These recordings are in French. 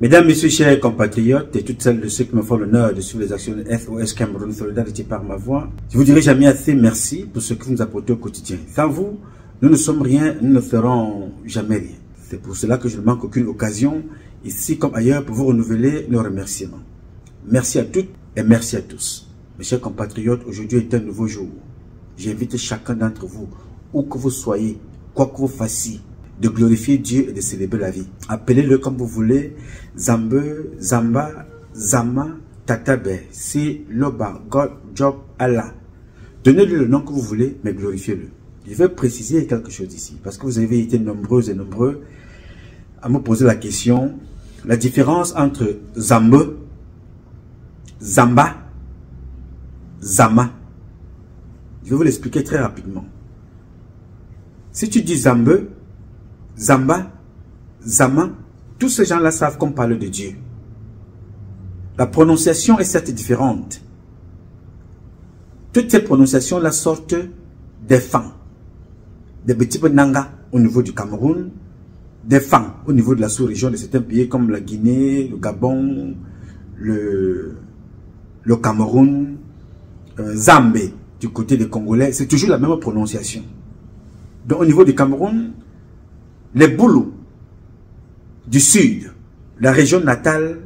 Mesdames, Messieurs, chers compatriotes et toutes celles de ceux qui me font l'honneur de suivre les actions de SOS Cameroun Solidarité par ma voix, je vous dirai jamais assez merci pour ce que vous nous apportez au quotidien. Sans vous, nous ne sommes rien, nous ne ferons jamais rien. C'est pour cela que je ne manque aucune occasion, ici comme ailleurs, pour vous renouveler nos remerciements. Merci à toutes et merci à tous. Mes chers compatriotes, aujourd'hui est un nouveau jour. J'invite chacun d'entre vous, où que vous soyez, quoi que vous fassiez, de glorifier Dieu et de célébrer la vie. Appelez-le comme vous voulez, Zambe, Zamba, Zama, Tatabe, Si, Loba, God, Job, Allah. Donnez-lui le nom que vous voulez, mais glorifiez-le. Je vais préciser quelque chose ici, parce que vous avez été nombreux et nombreux à me poser la question, la différence entre Zambe, Zamba, Zama. Je vais vous l'expliquer très rapidement. Si tu dis Zambe, Zamba, Zama, tous ces gens-là savent qu'on parle de Dieu. La prononciation est certes différente. Toutes ces prononciations-là sortent des fans, des petits nanga au niveau du Cameroun, des fans au niveau de la sous-région de certains pays comme la Guinée, le Gabon, le Cameroun, Zambé du côté des Congolais. C'est toujours la même prononciation. Donc au niveau du Cameroun, les Boulous du sud, la région natale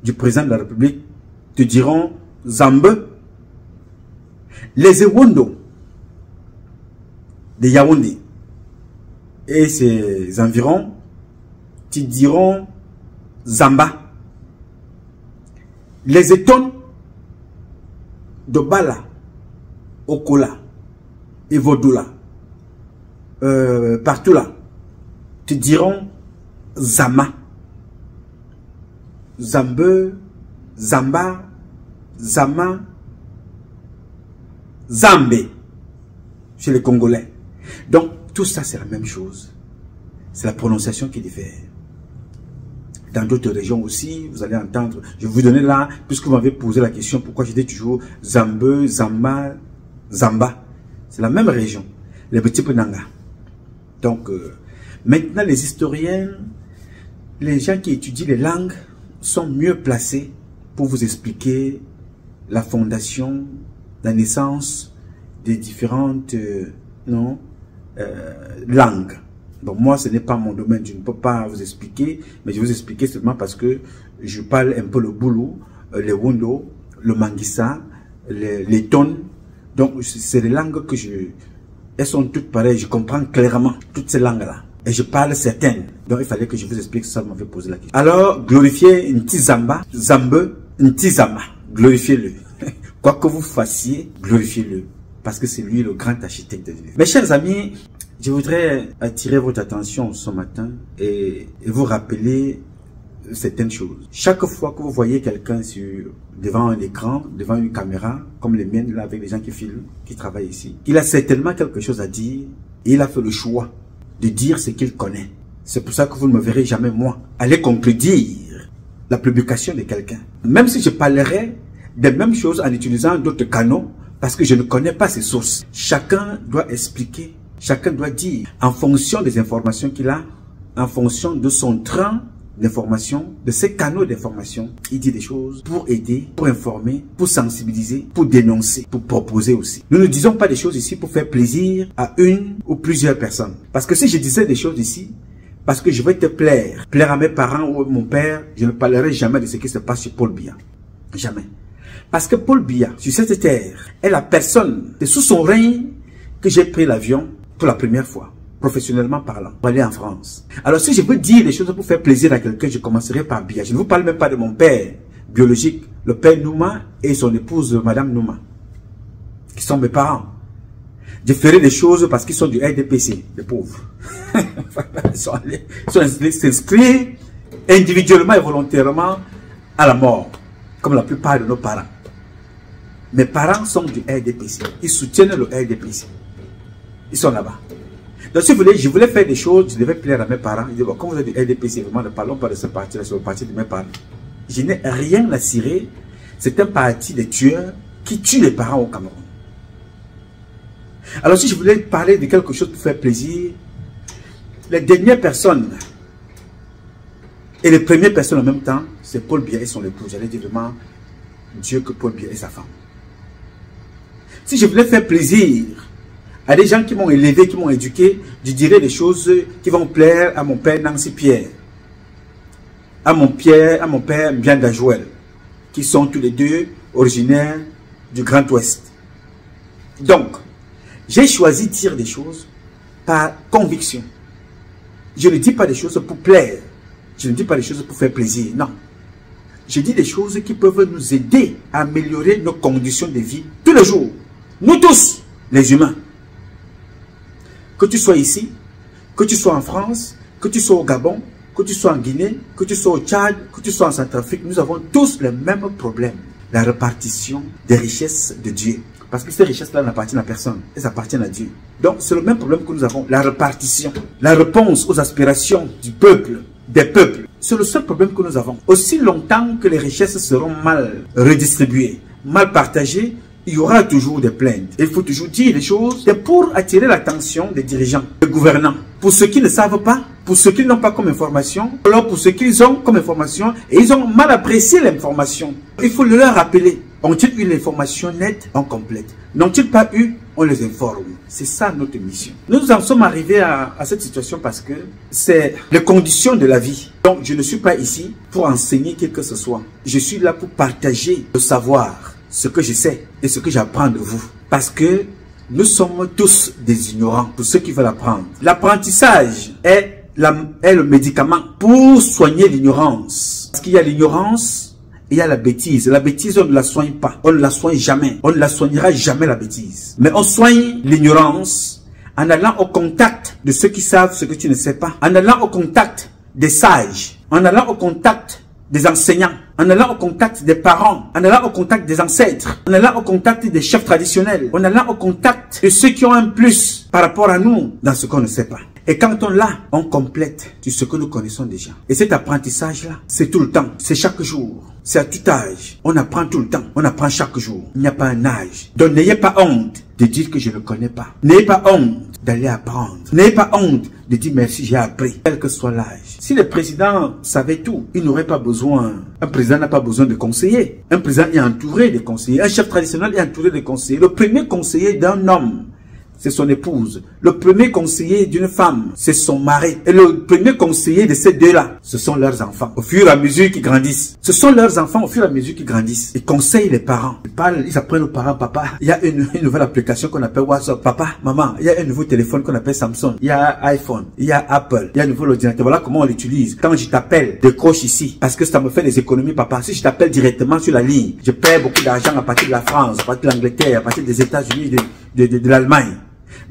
du président de la République, te diront Zambe. Les Ewondo de Yaoundé et ses environs te diront Zamba. Les Étones de Bala, Okola et Vodula, partout là, te diront Zama. Zambe, Zamba, Zama, Zambé chez les Congolais. Donc tout ça c'est la même chose. C'est la prononciation qui diffère. Dans d'autres régions aussi, vous allez entendre, je vais vous donner là, puisque vous m'avez posé la question, pourquoi je dis toujours Zambe, Zamba, Zamba. C'est la même région, les petits Penanga. Donc, maintenant les historiens, les gens qui étudient les langues sont mieux placés pour vous expliquer la fondation, la naissance des différentes langues. Donc moi, ce n'est pas mon domaine, je ne peux pas vous expliquer, mais je vais vous expliquer seulement parce que je parle un peu le Boulou, le Wondo, le Manguissa, les Tones. Donc c'est les langues que elles sont toutes pareilles, je comprends clairement toutes ces langues-là. Et je parle certaines. Donc il fallait que je vous explique ça, vous m'avez posé la question. Alors, glorifiez Ntizamba, Zambe, Ntizama. Glorifiez-le. Quoi que vous fassiez, glorifiez-le. Parce que c'est lui le grand architecte de l'univers. Mes chers amis, je voudrais attirer votre attention ce matin et vous rappeler certaines choses. Chaque fois que vous voyez quelqu'un devant un écran, devant une caméra, comme les miennes, là, avec les gens qui filment, qui travaillent ici, il a certainement quelque chose à dire et il a fait le choix de dire ce qu'il connaît. C'est pour ça que vous ne me verrez jamais, moi, aller contredire la publication de quelqu'un. Même si je parlerai des mêmes choses en utilisant d'autres canaux, parce que je ne connais pas ces sources. Chacun doit expliquer, chacun doit dire, en fonction des informations qu'il a, en fonction de son train d'information, de ses canaux d'information, il dit des choses pour aider, pour informer, pour sensibiliser, pour dénoncer, pour proposer aussi. Nous ne disons pas des choses ici pour faire plaisir à une ou plusieurs personnes. Parce que si je disais des choses ici, parce que je vais te plaire, plaire à mes parents ou à mon père, je ne parlerai jamais de ce qui se passe chez Paul Biya. Jamais. Parce que Paul Biya, sur cette terre, est la personne, c'est sous son règne que j'ai pris l'avion pour la première fois. Professionnellement parlant, pour aller en France. Alors si je veux dire des choses pour faire plaisir à quelqu'un, je commencerai par Biya. Je ne vous parle même pas de mon père biologique, le père Nouma et son épouse Madame Nouma, qui sont mes parents. Je ferai des choses parce qu'ils sont du RDPC, les pauvres. Ils sont allés s'inscrire individuellement et volontairement à la mort, comme la plupart de nos parents. Mes parents sont du RDPC, ils soutiennent le RDPC. Ils sont là-bas. Donc si vous voulez, je voulais faire des choses, je devais plaire à mes parents. Ils disaient, bon, comme vous êtes du RDPC, vraiment, ne parlons pas de ce parti-là, c'est le parti de mes parents. Je n'ai rien à cirer. C'est un parti de tueurs qui tuent les parents au Cameroun. Alors si je voulais parler de quelque chose pour faire plaisir, les dernières personnes Et les premières personnes en même temps, c'est Paul Biya et son épouse. J'allais dire vraiment, Dieu que Paul Biya et sa femme. Si je voulais faire plaisir à des gens qui m'ont élevé, qui m'ont éduqué, je dirais des choses qui vont plaire à mon père Nancy Pierre, à mon père Mbianda Joël, qui sont tous les deux originaires du Grand Ouest. Donc, j'ai choisi de dire des choses par conviction. Je ne dis pas des choses pour plaire. Je ne dis pas des choses pour faire plaisir. Non. Je dis des choses qui peuvent nous aider à améliorer nos conditions de vie tous les jours. Nous tous, les humains. Que tu sois ici, que tu sois en France, que tu sois au Gabon, que tu sois en Guinée, que tu sois au Tchad, que tu sois en Centrafrique, nous avons tous le même problème. La répartition des richesses de Dieu. Parce que ces richesses-là n'appartiennent à personne. Elles appartiennent à Dieu. Donc, c'est le même problème que nous avons. La répartition. La réponse aux aspirations du peuple, des peuples. C'est le seul problème que nous avons. Aussi longtemps que les richesses seront mal redistribuées, mal partagées, il y aura toujours des plaintes. Il faut toujours dire les choses. C'est pour attirer l'attention des dirigeants, des gouvernants. Pour ceux qui ne savent pas, pour ceux qui n'ont pas comme information, alors pour ceux qui ont comme information, et ils ont mal apprécié l'information. Il faut le leur rappeler. Ont-ils eu l'information nette, en complète? N'ont-ils pas eu? On les informe. C'est ça notre mission. Nous en sommes arrivés à cette situation parce que c'est les conditions de la vie. Donc je ne suis pas ici pour enseigner qui que ce soit. Je suis là pour partager le savoir, ce que je sais et ce que j'apprends de vous. Parce que nous sommes tous des ignorants pour ceux qui veulent apprendre. L'apprentissage est le médicament pour soigner l'ignorance. Parce qu'il y a l'ignorance, il y a la bêtise. La bêtise, on ne la soigne pas. On ne la soigne jamais. On ne la soignera jamais, la bêtise. Mais on soigne l'ignorance en allant au contact de ceux qui savent ce que tu ne sais pas. En allant au contact des sages. En allant au contact des enseignants. En allant au contact des parents. En allant au contact des ancêtres. En allant au contact des chefs traditionnels. En allant au contact de ceux qui ont un plus par rapport à nous dans ce qu'on ne sait pas. Et quand on l'a, on complète sur ce que nous connaissons déjà. Et cet apprentissage-là, c'est tout le temps, c'est chaque jour, c'est à tout âge. On apprend tout le temps, on apprend chaque jour. Il n'y a pas un âge. Donc n'ayez pas honte de dire que je ne connais pas. N'ayez pas honte d'aller apprendre. N'ayez pas honte de dire merci, j'ai appris, quel que soit l'âge. Si le président savait tout, il n'aurait pas besoin, un président n'a pas besoin de conseillers. Un président est entouré de conseillers. Un chef traditionnel est entouré de conseillers. Le premier conseiller d'un homme, c'est son épouse. Le premier conseiller d'une femme, c'est son mari. Et le premier conseiller de ces deux-là, ce sont leurs enfants. Au fur et à mesure qu'ils grandissent. Ce sont leurs enfants au fur et à mesure qu'ils grandissent. Ils conseillent les parents. Ils apprennent aux parents, papa, il y a une nouvelle application qu'on appelle WhatsApp. Papa, maman, il y a un nouveau téléphone qu'on appelle Samsung. Il y a iPhone, il y a Apple, il y a un nouveau ordinateur. Voilà comment on l'utilise. Quand je t'appelle, décroche ici. Parce que ça me fait des économies, papa. Si je t'appelle directement sur la ligne, je perds beaucoup d'argent à partir de la France, à partir de l'Angleterre, à partir des États-Unis, de l'Allemagne.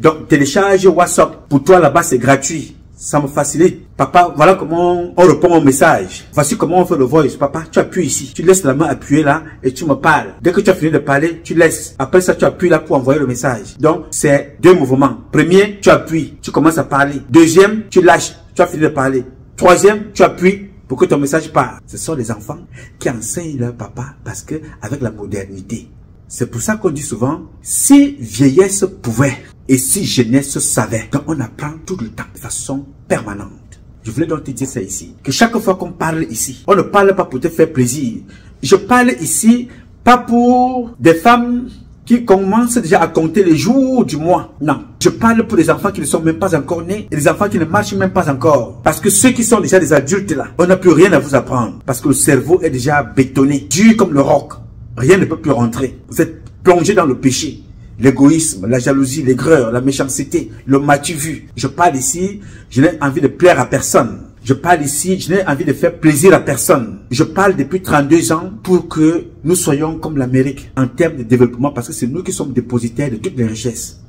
Donc, télécharge WhatsApp. Pour toi, là-bas, c'est gratuit. Ça me facilite. Papa, voilà comment on répond au message. Voici comment on fait le voice. Papa, tu appuies ici. Tu laisses la main appuyée là et tu me parles. Dès que tu as fini de parler, tu laisses. Après ça, tu appuies là pour envoyer le message. Donc, c'est deux mouvements. Premier, tu appuies. Tu commences à parler. Deuxième, tu lâches. Tu as fini de parler. Troisième, tu appuies pour que ton message parte. Ce sont les enfants qui enseignent leur papa parce que avec la modernité. C'est pour ça qu'on dit souvent, si vieillesse pouvait et si jeunesse savait, donc on apprend tout le temps de façon permanente. Je voulais donc te dire ça ici, que chaque fois qu'on parle ici, on ne parle pas pour te faire plaisir. Je parle ici pas pour des femmes qui commencent déjà à compter les jours du mois. Non, je parle pour les enfants qui ne sont même pas encore nés et les enfants qui ne marchent même pas encore. Parce que ceux qui sont déjà des adultes là, on n'a plus rien à vous apprendre. Parce que le cerveau est déjà bétonné, dur comme le roc. Rien ne peut plus rentrer. Vous êtes plongé dans le péché. L'égoïsme, la jalousie, l'aigreur, la méchanceté, le m'as-tu vu. Je parle ici, je n'ai envie de plaire à personne. Je parle ici, je n'ai envie de faire plaisir à personne. Je parle depuis 32 ans pour que nous soyons comme l'Amérique en termes de développement parce que c'est nous qui sommes dépositaires de toutes les richesses.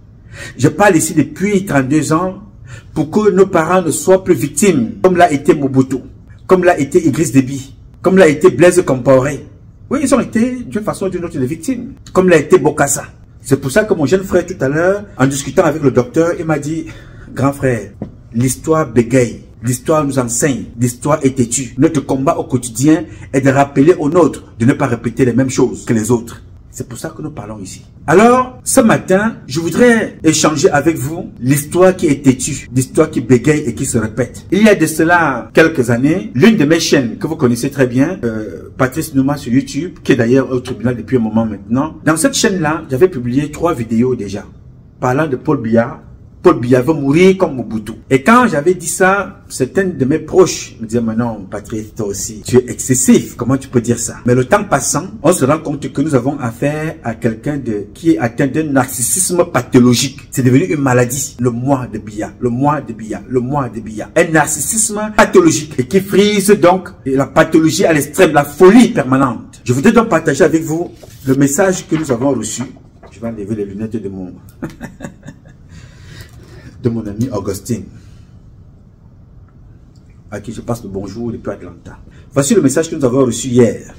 Je parle ici depuis 32 ans pour que nos parents ne soient plus victimes comme l'a été Mobutu, comme l'a été Idriss Déby, comme l'a été Blaise Compaoré. Oui, ils ont été d'une façon ou d'une autre des victimes, comme l'a été Bokassa. C'est pour ça que mon jeune frère tout à l'heure, en discutant avec le docteur, il m'a dit, grand frère, l'histoire bégaye, l'histoire nous enseigne, l'histoire est têtue. Notre combat au quotidien est de rappeler aux nôtres de ne pas répéter les mêmes choses que les autres. C'est pour ça que nous parlons ici. Alors, ce matin, je voudrais échanger avec vous l'histoire qui est têtue, l'histoire qui bégaye et qui se répète. Il y a de cela quelques années, l'une de mes chaînes que vous connaissez très bien, Patrice Nouma sur YouTube, qui est d'ailleurs au tribunal depuis un moment maintenant. Dans cette chaîne-là, j'avais publié 3 vidéos déjà, parlant de Paul Biya. Paul Biya veut mourir comme Mobutu. Et quand j'avais dit ça, certains de mes proches me disaient, mais non, Patrice, toi aussi, tu es excessif. Comment tu peux dire ça? Mais le temps passant, on se rend compte que nous avons affaire à quelqu'un qui est atteint d'un narcissisme pathologique. C'est devenu une maladie. Le moi de Biya, le moi de Biya, le moi de Biya. Un narcissisme pathologique et qui frise donc la pathologie à l'extrême, la folie permanente. Je voudrais donc partager avec vous le message que nous avons reçu. Je vais enlever les lunettes de mon... de mon ami Augustin, à qui je passe le bonjour depuis Atlanta. Voici le message que nous avons reçu hier.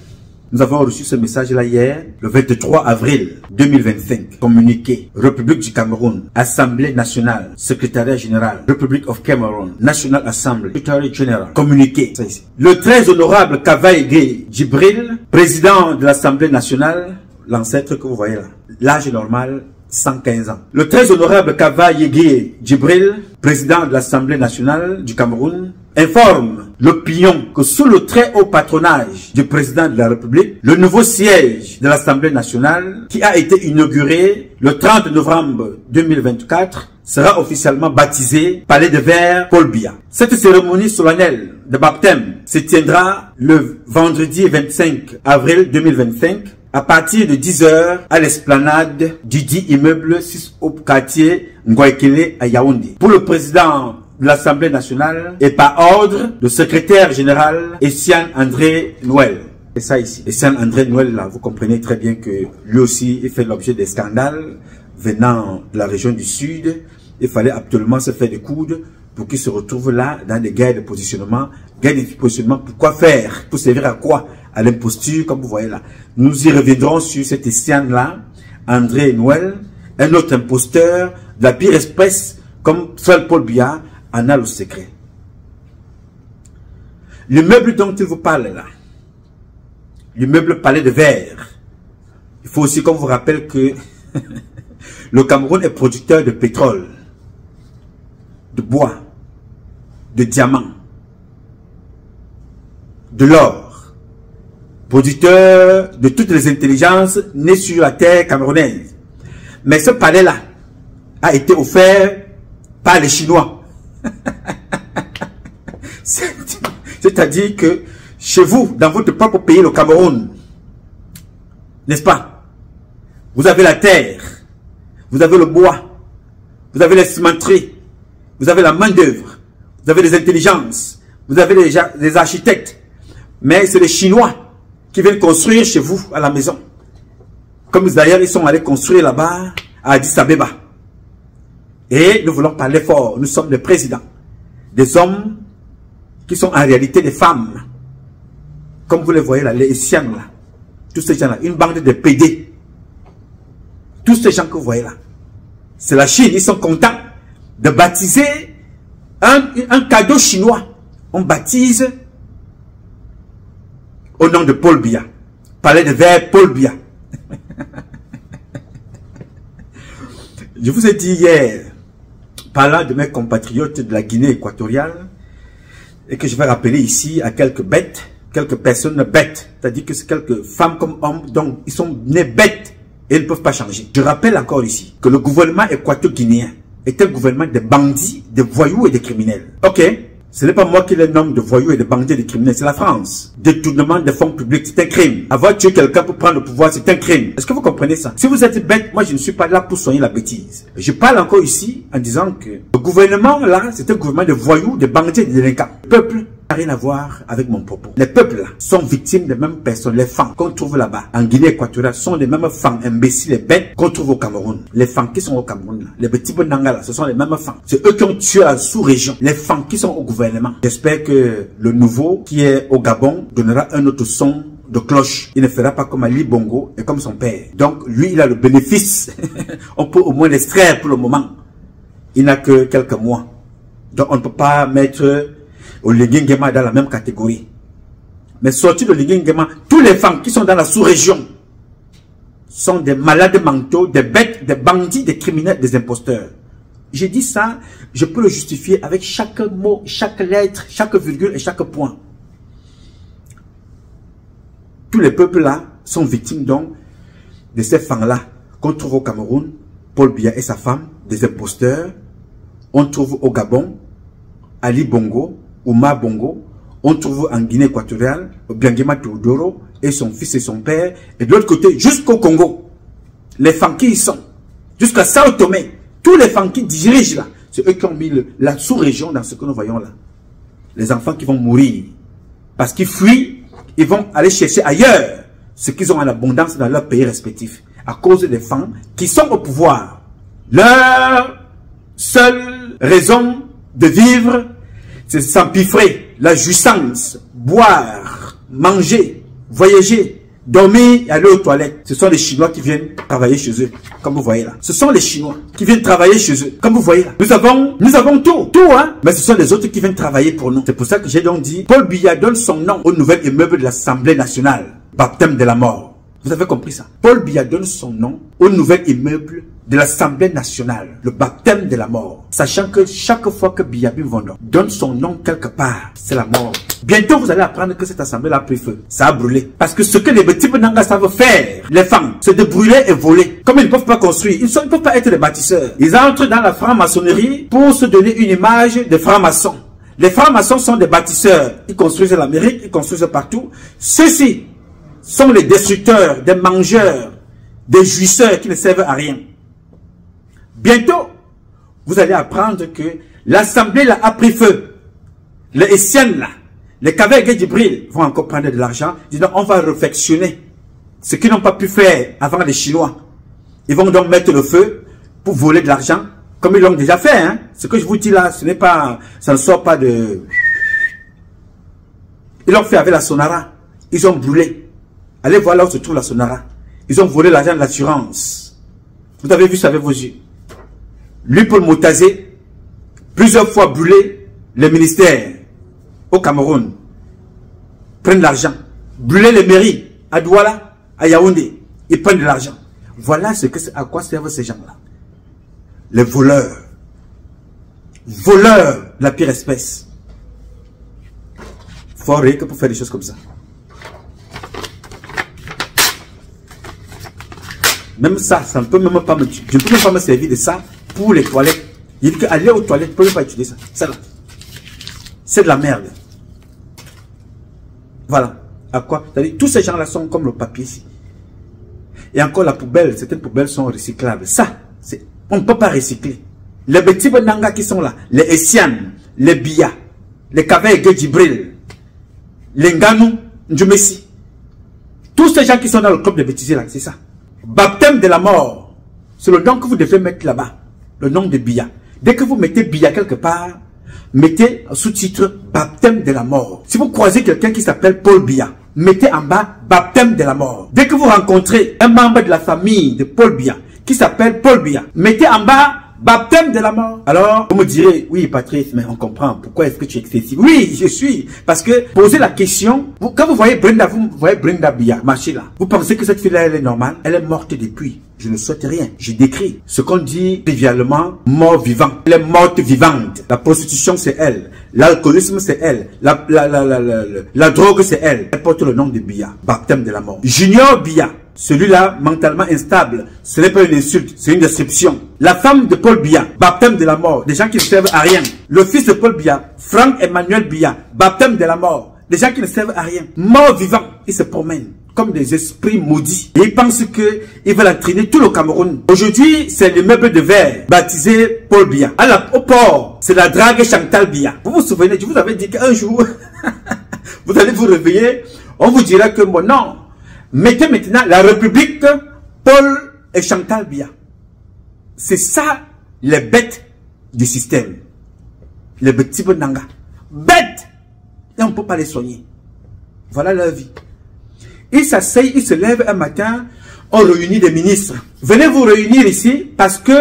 Nous avons reçu ce message-là hier, le 23 avril 2025. Communiqué, République du Cameroun, Assemblée nationale, Secrétariat général, Republic of Cameroon, National Assembly, Secretary General. Communiqué, ça ici. Le très honorable Kavaï Djibril, président de l'Assemblée nationale, l'ancêtre que vous voyez là, l'âge normal, 115 ans. Le très honorable Kava Yégué Djibril, président de l'Assemblée nationale du Cameroun, informe l'opinion que sous le très haut patronage du président de la République, le nouveau siège de l'Assemblée nationale, qui a été inauguré le 30 novembre 2024, sera officiellement baptisé Palais de Verre Paul Biya. Cette cérémonie solennelle de baptême se tiendra le vendredi 25 avril 2025 à partir de 10 h à l'esplanade du dit immeuble 6 au quartier Ngouaikele à Yaoundé. Pour le président de l'Assemblée nationale et par ordre, le secrétaire général Etienne André Noël. C'est ça ici. Etienne André Noël, là, vous comprenez très bien que lui aussi, il fait l'objet des scandales venant de la région du Sud. Il fallait absolument se faire des coudes pour qu'il se retrouve là dans des guerres de positionnement. Guerres de positionnement, pourquoi faire? Pour servir à quoi? À l'imposture, comme vous voyez là. Nous y reviendrons sur cet Etienne-là, André Noël, un autre imposteur de la pire espèce, comme seul Paul Biya en a le secret. L'immeuble dont il vous parle là, l'immeuble Palais de Verre, il faut aussi qu'on vous rappelle que le Cameroun est producteur de pétrole, de bois, de diamants, de l'or, producteur de toutes les intelligences nées sur la terre camerounaise. Mais ce palais-là a été offert par les Chinois. C'est-à-dire que chez vous, dans votre propre pays, le Cameroun, n'est-ce pas? Vous avez la terre, vous avez le bois, vous avez les cimenteries, vous avez la main-d'œuvre, vous avez les intelligences, vous avez les architectes. Mais c'est les Chinois qui viennent construire chez vous à la maison. Comme d'ailleurs ils sont allés construire là-bas à Addis Abeba. Et nous voulons parler fort. Nous sommes les présidents. Des hommes qui sont en réalité des femmes. Comme vous les voyez là, les Essiens là. Tous ces gens-là. Une bande de PD. Tous ces gens que vous voyez là. C'est la Chine. Ils sont contents de baptiser un cadeau chinois. On baptise au nom de Paul Biya. Palais de Verre Paul Biya. Je vous ai dit hier, parlant de mes compatriotes de la Guinée équatoriale, et que je vais rappeler ici à quelques bêtes, quelques personnes bêtes, c'est-à-dire que c'est quelques femmes comme hommes, donc ils sont nés bêtes et ils ne peuvent pas changer. Je rappelle encore ici que le gouvernement équato-guinéen est un gouvernement de bandits, de voyous et de criminels. Ok, ce n'est pas moi qui les nomme de voyous et de bandits et de criminels, c'est la France. Détournement des fonds publics, c'est un crime. Avoir tué quelqu'un pour prendre le pouvoir, c'est un crime. Est-ce que vous comprenez ça? Si vous êtes bête, moi je ne suis pas là pour soigner la bêtise. Je parle encore ici en disant que le gouvernement là, c'est un gouvernement de voyous, de bandits et de délinquants. Le peuple n'a rien à voir avec mon propos. Les peuples là sont victimes des mêmes personnes. Les femmes qu'on trouve là-bas, en Guinée équatoriale, sont les mêmes femmes imbéciles et bêtes qu'on trouve au Cameroun. Les femmes qui sont au Cameroun là, les petits bonanga là, ce sont les mêmes femmes. C'est eux qui ont tué la sous-région. Les femmes qui sont au gouvernement. J'espère que le nouveau qui est au Gabon donnera un autre son de cloche. Il ne fera pas comme Ali Bongo et comme son père. Donc lui, il a le bénéfice. On peut au moins l'extraire pour le moment. Il n'a que quelques mois. Donc on ne peut pas mettre au Lingengema dans la même catégorie. Mais sortir de Lingengema, toutes les femmes qui sont dans la sous-région, sont des malades mentaux, des bêtes, des bandits, des criminels, des imposteurs. J'ai dit ça, je peux le justifier avec chaque mot, chaque lettre, chaque virgule et chaque point. Tous les peuples-là sont victimes donc de ces fangs-là qu'on trouve au Cameroun, Paul Biya et sa femme, des imposteurs. On trouve au Gabon, Ali Bongo, Ouma Bongo. On trouve en Guinée équatoriale, Biangema Teodoro et son fils et son père. Et de l'autre côté, jusqu'au Congo, les fangs qui y sont, jusqu'à Sao Tomé, tous les fangs qui dirigent là, c'est eux qui ont mis la sous-région dans ce que nous voyons là. Les enfants qui vont mourir, parce qu'ils fuient, ils vont aller chercher ailleurs ce qu'ils ont en abondance dans leur pays respectif, à cause des fangs qui sont au pouvoir. Leur seule raison de vivre, c'est s'empiffrer, la jouissance, boire, manger, voyager, dormir et aller aux toilettes. Ce sont les Chinois qui viennent travailler chez eux, comme vous voyez là. Ce sont les Chinois qui viennent travailler chez eux, comme vous voyez là. Nous avons tout, hein. Mais ce sont les autres qui viennent travailler pour nous. C'est pour ça que j'ai donc dit, Paul Biya donne son nom au nouvel immeuble de l'Assemblée nationale. Baptême de la mort. Vous avez compris ça? Paul Biya donne son nom au nouvel immeuble de l'Assemblée nationale, le baptême de la mort. Sachant que chaque fois que Biya Bimvondo donne son nom quelque part, c'est la mort. Bientôt, vous allez apprendre que cette assemblée a pris feu. Ça a brûlé. Parce que ce que les petits Nanga savent faire, les femmes, c'est de brûler et voler. Comme ils ne peuvent pas construire, ils ne peuvent pas être des bâtisseurs. Ils entrent dans la franc-maçonnerie pour se donner une image de francs-maçons. Les francs-maçons sont des bâtisseurs. Ils construisent l'Amérique, ils construisent partout. Ceux-ci sont les destructeurs, des mangeurs, des jouisseurs qui ne servent à rien. Bientôt, vous allez apprendre que l'assemblée là a pris feu. Les Essiennes là, les Kaveh Djibril vont encore prendre de l'argent, disant on va réfectionner ce qu'ils n'ont pas pu faire avant les Chinois. Ils vont donc mettre le feu pour voler de l'argent, comme ils l'ont déjà fait. Hein. Ce que je vous dis là, ce n'est pas, ça ne sort pas de... Ils l'ont fait avec la Sonara. Ils ont brûlé. Allez voir là où se trouve la Sonara. Ils ont volé l'argent de l'assurance. Vous avez vu ça avec vos yeux. Lui, Paul Motazé, plusieurs fois brûlé les ministères au Cameroun. Prennent l'argent. Brûler les mairies à Douala, à Yaoundé. Ils prennent de l'argent. Voilà à quoi servent ces gens-là. Les voleurs. Voleurs de la pire espèce. Il faut rien que pour faire des choses comme ça. Même ça, ça ne peut même pas me... Je ne peux même pas me servir de ça pour les toilettes. Il dit qu'aller aux toilettes, je ne peux même pas utiliser ça. Ça là. C'est de la merde. Voilà. À quoi? C'est-à-dire, tous ces gens-là sont comme le papier ici. Et encore la poubelle, certaines poubelles sont recyclables. Ça, on ne peut pas recycler. Les petits Nanga qui sont là, les Essian, les Biya, les Kaveh Djibril, les Nganou, Ndjumesi. Tous ces gens qui sont dans le club de bêtisiers là, c'est ça. Baptême de la mort. C'est le nom que vous devez mettre là-bas. Le nom de Biya. Dès que vous mettez Biya quelque part, mettez un sous-titre baptême de la mort. Si vous croisez quelqu'un qui s'appelle Paul Biya, mettez en bas baptême de la mort. Dès que vous rencontrez un membre de la famille de Paul Biya qui s'appelle Paul Biya, mettez en bas baptême de la mort. Alors, vous me direz, oui Patrice, mais on comprend. Pourquoi est-ce que tu es excessif? Oui, je suis. Parce que, posez la question, quand vous voyez Brenda, vous voyez Brenda Biya marcher là. Vous pensez que cette fille-là, elle est normale? Elle est morte depuis. Je ne souhaite rien. Je décris ce qu'on dit trivialement mort vivant. Elle est morte vivante. La prostitution, c'est elle. L'alcoolisme, c'est elle. La drogue, c'est elle. Elle porte le nom de Biya. Baptême de la mort. Junior Biya. Celui-là, mentalement instable. Ce n'est pas une insulte, c'est une description. La femme de Paul Biya. Baptême de la mort. Des gens qui ne servent à rien. Le fils de Paul Biya. Franck Emmanuel Biya. Baptême de la mort. Des gens qui ne servent à rien. Mort vivant. Ils se promènent comme des esprits maudits. Et ils pensent qu'ils veulent entraîner tout le Cameroun. Aujourd'hui, c'est l'immeuble de verre baptisé Paul Biya. Au port, c'est la drague Chantal Biya. Vous vous souvenez, je vous avais dit qu'un jour, vous allez vous réveiller, on vous dira que bon, non. Mettez maintenant la République Paul et Chantal Biya. C'est ça les bêtes du système. Les petits Nanga. Bêtes! Et on ne peut pas les soigner. Voilà leur vie. Ils s'asseyent, ils se lèvent un matin, on réunit des ministres. Venez vous réunir ici parce que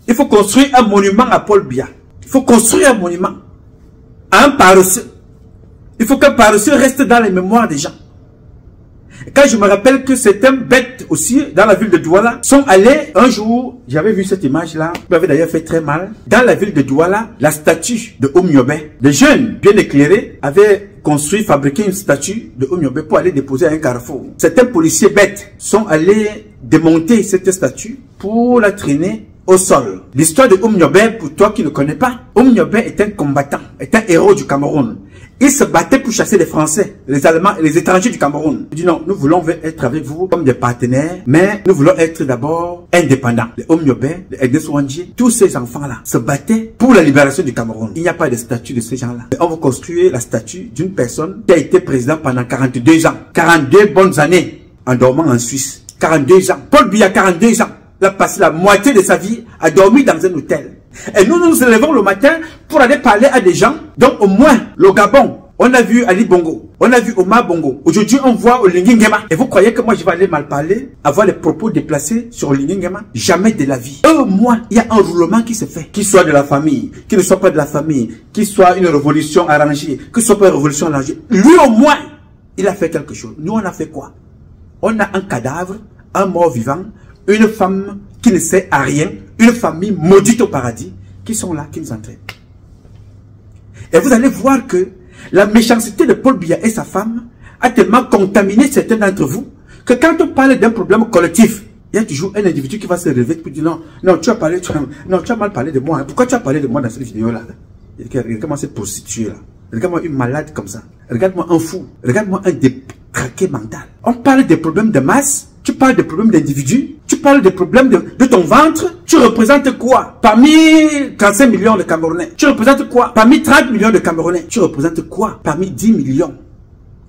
il faut construire un monument à Paul Biya. Il faut construire un monument à un paresseux. Il faut qu'un paresseux reste dans les mémoires des gens. Quand je me rappelle que certains bêtes aussi, dans la ville de Douala, sont allés un jour, j'avais vu cette image-là, qui m'avait d'ailleurs fait très mal. Dans la ville de Douala, la statue de Oumyobé, des jeunes bien éclairés avaient construit, fabriqué une statue de Oumyobé pour aller déposer à un carrefour. Certains policiers bêtes sont allés démonter cette statue pour la traîner au sol. L'histoire de Oumyobé, pour toi qui ne connais pas, Oumyobé est un combattant, est un héros du Cameroun. Il se battait pour chasser les Français, les Allemands et les étrangers du Cameroun. Il dit non, nous voulons être avec vous comme des partenaires, mais nous voulons être d'abord indépendants. Les Oumyobé, les Ednes Ouandjé, tous ces enfants-là se battaient pour la libération du Cameroun. Il n'y a pas de statue de ces gens-là. On va construire la statue d'une personne qui a été président pendant 42 ans. 42 bonnes années en dormant en Suisse. 42 ans. Paul Biya, 42 ans. Il a passé la moitié de sa vie à dormir dans un hôtel. Et nous nous élevons le matin pour aller parler à des gens. Donc au moins, le Gabon, on a vu Ali Bongo, on a vu Omar Bongo. Aujourd'hui, on voit Olingi Nguema. Et vous croyez que moi, je vais aller mal parler, avoir les propos déplacés sur Olingi Nguema? Jamais de la vie. Au moins, il y a un roulement qui se fait. Qu'il soit de la famille, qu'il ne soit pas de la famille, qu'il soit une révolution arrangée, que ce soit pas une révolution arrangée. Lui au moins, il a fait quelque chose. Nous, on a fait quoi? On a un cadavre, un mort vivant, une femme qui ne sait à rien, une famille maudite au paradis, qui sont là, qui nous entraînent. Et vous allez voir que la méchanceté de Paul Biya et sa femme a tellement contaminé certains d'entre vous, que quand on parle d'un problème collectif, il y a toujours un individu qui va se réveiller et dire non, non, tu as mal parlé de moi. Pourquoi tu as parlé de moi dans cette vidéo-là? Regarde-moi cette prostituée là. Regarde-moi une malade comme ça. Regarde-moi un fou. Regarde-moi un détraqué mental. On parle des problèmes de masse. Tu parles des problèmes d'individus, tu parles des problèmes de ton ventre. Tu représentes quoi? Parmi 35 millions de Camerounais. Tu représentes quoi? Parmi 30 millions de Camerounais. Tu représentes quoi? Parmi 10 millions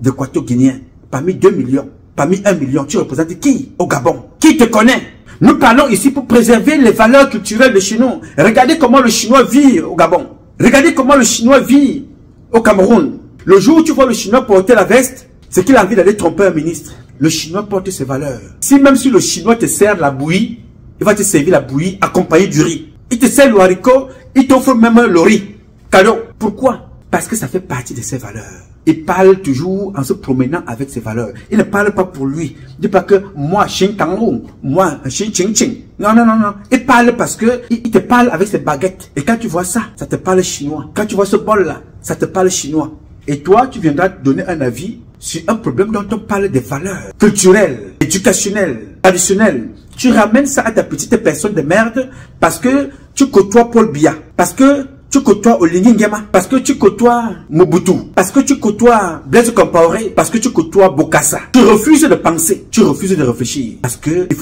d'Équato-Guinéens. Parmi 2 millions. Parmi 1 million. Tu représentes qui au Gabon? Qui te connaît? Nous parlons ici pour préserver les valeurs culturelles de chez nous. Regardez comment le Chinois vit au Gabon. Regardez comment le Chinois vit au Cameroun. Le jour où tu vois le Chinois porter la veste, c'est qu'il a envie d'aller tromper un ministre. Le Chinois porte ses valeurs. Même si le Chinois te sert la bouillie, il va te servir la bouillie accompagnée du riz. Il te sert le haricot, il t'offre même le riz. Cadeau. Pourquoi? Parce que ça fait partie de ses valeurs. Il parle toujours en se promenant avec ses valeurs. Il ne parle pas pour lui. Il ne dit pas que moi, Xing Tanglong, moi, Xing Ching Ching. Non, non, non, non. Il parle parce que il te parle avec ses baguettes. Et quand tu vois ça, ça te parle chinois. Quand tu vois ce bol-là, ça te parle chinois. Et toi, tu viendras donner un avis sur un problème dont on parle des valeurs culturelles, éducationnelles, traditionnelles. Tu ramènes ça à ta petite personne de merde parce que tu côtoies Paul Biya, parce que tu côtoies Olingi Nguema, parce que tu côtoies Mobutu, parce que tu côtoies Blaise Compaoré, parce que tu côtoies Bokassa. Tu refuses de penser, tu refuses de réfléchir. Parce que il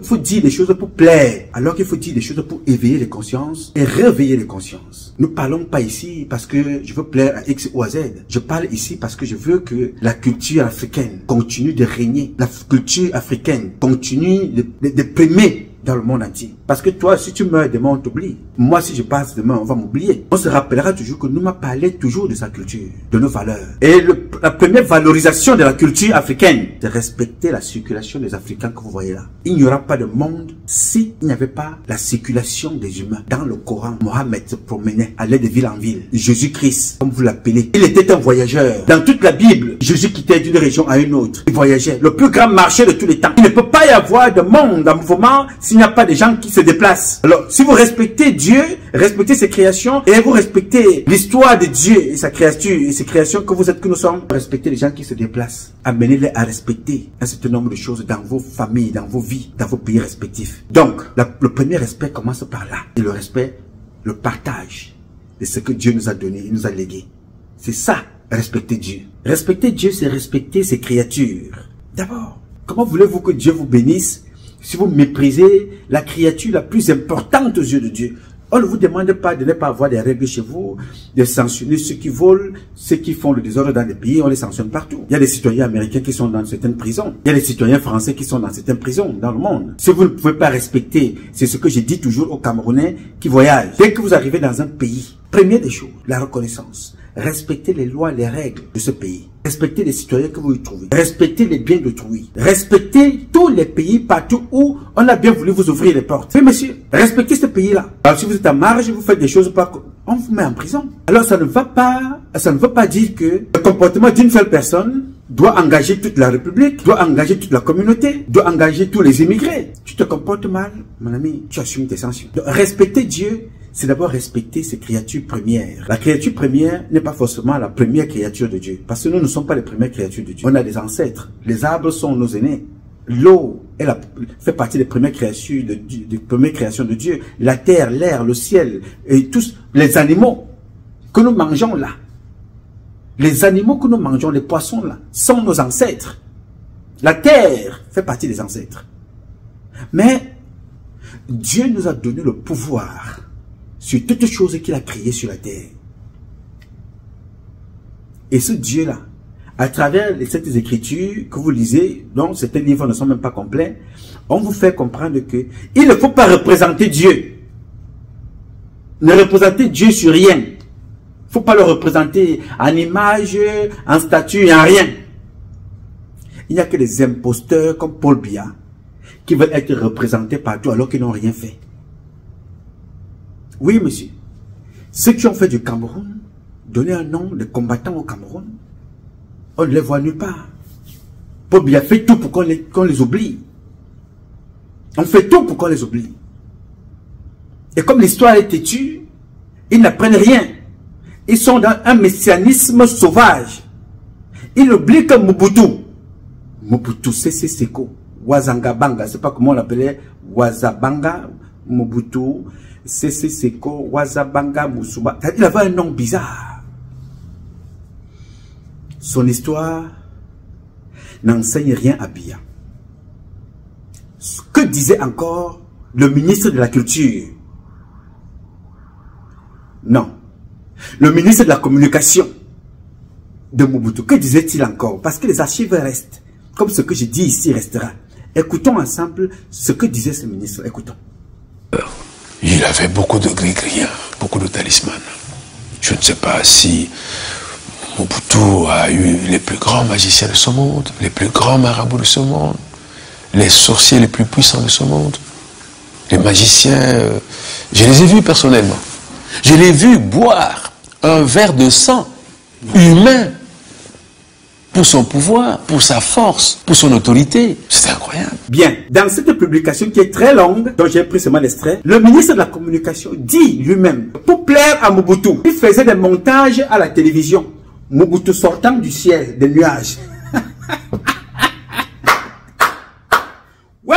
faut dire des choses pour plaire, alors qu'il faut dire des choses pour éveiller les consciences et réveiller les consciences. Nous parlons pas ici parce que je veux plaire à X ou à Z. Je parle ici parce que je veux que la culture africaine continue de régner. La culture africaine continue de primer dans le monde entier. Parce que toi, si tu meurs demain, on t'oublie. Moi, si je passe demain, on va m'oublier. On se rappellera toujours que nous m'a parlé toujours de sa culture, de nos valeurs. Et la première valorisation de la culture africaine, c'est respecter la circulation des Africains que vous voyez là. Il n'y aura pas de monde s'il n'y avait pas la circulation des humains. Dans le Coran, Mohammed se promenait, allait de ville en ville. Jésus-Christ, comme vous l'appelez, il était un voyageur. Dans toute la Bible, Jésus quittait d'une région à une autre. Il voyageait. Le plus grand marché de tous les temps. Il ne peut pas y avoir de monde en mouvement s'il n'y a pas de gens qui se déplacent. Alors, si vous respectez Dieu, respectez ses créations et vous respectez l'histoire de Dieu et sa créature et ses créations que vous êtes, que nous sommes, respectez les gens qui se déplacent. Amenez-les à respecter un certain nombre de choses dans vos familles, dans vos vies, dans vos pays respectifs. Donc, le premier respect commence par là. Et le respect, le partage de ce que Dieu nous a donné, il nous a légué. C'est ça, respecter Dieu. Respecter Dieu, c'est respecter ses créatures. D'abord, comment voulez-vous que Dieu vous bénisse si vous méprisez la créature la plus importante aux yeux de Dieu? On ne vous demande pas de ne pas avoir des règles chez vous, de sanctionner ceux qui volent, ceux qui font le désordre dans les pays, on les sanctionne partout. Il y a des citoyens américains qui sont dans certaines prisons. Il y a des citoyens français qui sont dans certaines prisons dans le monde. Si vous ne pouvez pas respecter, c'est ce que je dis toujours aux Camerounais qui voyagent. Dès que vous arrivez dans un pays, première des choses, la reconnaissance. Respectez les lois, les règles de ce pays. Respectez les citoyens que vous y trouvez. Respectez les biens d'autrui. Respectez tous les pays partout où on a bien voulu vous ouvrir les portes. Oui, monsieur, respectez ce pays-là. Alors, si vous êtes à marge, vous faites des choses pas... On vous met en prison. Alors, ça ne veut pas dire que le comportement d'une seule personne doit engager toute la République, doit engager toute la communauté, doit engager tous les immigrés. Tu te comportes mal, mon ami, tu assumes tes sanctions. Donc, respecter Dieu, c'est d'abord respecter ses créatures premières. La créature première n'est pas forcément la première créature de Dieu. Parce que nous ne sommes pas les premières créatures de Dieu. On a des ancêtres. Les arbres sont nos aînés. L'eau fait partie des premières créations de Dieu. La terre, l'air, le ciel, et tous les animaux que nous mangeons là. Les animaux que nous mangeons, les poissons là, sont nos ancêtres. La terre fait partie des ancêtres. Mais Dieu nous a donné le pouvoir sur toutes choses qu'il a créées sur la terre. Et ce Dieu-là, à travers les Saintes Écritures que vous lisez, dont certains livres ne sont même pas complets, on vous fait comprendre que il ne faut pas représenter Dieu. Ne représenter Dieu sur rien. Il ne faut pas le représenter en image, en statue, en rien. Il n'y a que des imposteurs comme Paul Biya qui veulent être représentés partout alors qu'ils n'ont rien fait. Oui, monsieur. Ceux qui ont fait du Cameroun, donner un nom de combattants au Cameroun, on ne les voit nulle part. Paul Biya fait tout pour qu'on les oublie. On fait tout pour qu'on les oublie. Et comme l'histoire est têtue, ils n'apprennent rien. Ils sont dans un messianisme sauvage. Ils oublient que Mobutu, Sese Seko, Wazangabanga, je ne sais pas comment on l'appelait, Wazabanga, Mobutu, Sese Seko, Wazabanga, Musuba. Il avait un nom bizarre. Son histoire n'enseigne rien à Biya. Que disait encore le ministre de la Culture? Non. Le ministre de la Communication de Mobutu, que disait-il encore? Parce que les archives restent. Comme ce que je dis ici restera. Écoutons ensemble ce que disait ce ministre. Écoutons. Il avait beaucoup de gris-gris, beaucoup de talismans. Je ne sais pas si Mobutu a eu les plus grands magiciens de ce monde, les plus grands marabouts de ce monde, les sorciers les plus puissants de ce monde. Les magiciens, je les ai vus personnellement. Je l'ai vu boire un verre de sang humain pour son pouvoir, pour sa force, pour son autorité. C'était incroyable. Bien, dans cette publication qui est très longue, dont j'ai pris seulement l'extrait, le ministre de la Communication dit lui-même, pour plaire à Mobutu, il faisait des montages à la télévision. Mobutu sortant du ciel, des nuages. Ouais,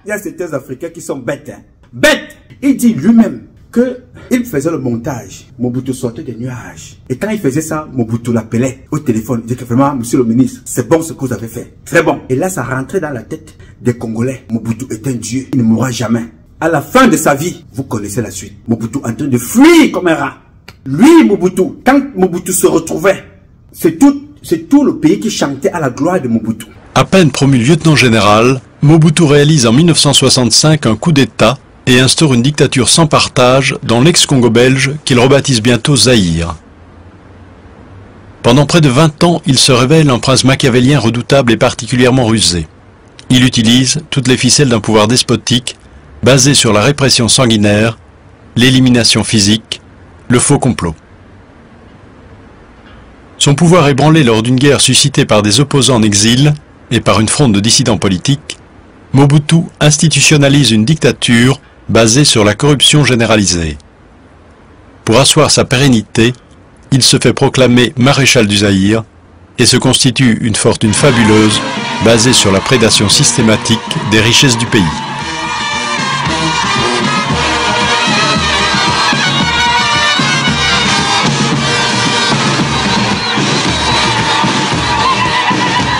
il y a certains Africains qui sont bêtes. Hein. Bêtes. Il dit lui-même qu'il faisait le montage. Mobutu sortait des nuages. Et quand il faisait ça, Mobutu l'appelait au téléphone. Il disait que vraiment, monsieur le ministre, c'est bon ce que vous avez fait. Très bon. Et là, ça rentrait dans la tête des Congolais. Mobutu est un dieu. Il ne mourra jamais. À la fin de sa vie, vous connaissez la suite. Mobutu en train de fuir comme un rat. Lui, Mobutu, quand Mobutu se retrouvait, c'est tout le pays qui chantait à la gloire de Mobutu. À peine promu lieutenant général, Mobutu réalise en 1965 un coup d'État et instaure une dictature sans partage dans l'ex-Congo belge qu'il rebaptise bientôt Zaïre. Pendant près de 20 ans, il se révèle un prince machiavélien redoutable et particulièrement rusé. Il utilise toutes les ficelles d'un pouvoir despotique basé sur la répression sanguinaire, l'élimination physique, le faux complot. Son pouvoir ébranlé lors d'une guerre suscitée par des opposants en exil et par une fronde de dissidents politiques, Mobutu institutionnalise une dictature basée sur la corruption généralisée. Pour asseoir sa pérennité, il se fait proclamer maréchal du Zaïre et se constitue une fortune fabuleuse basée sur la prédation systématique des richesses du pays.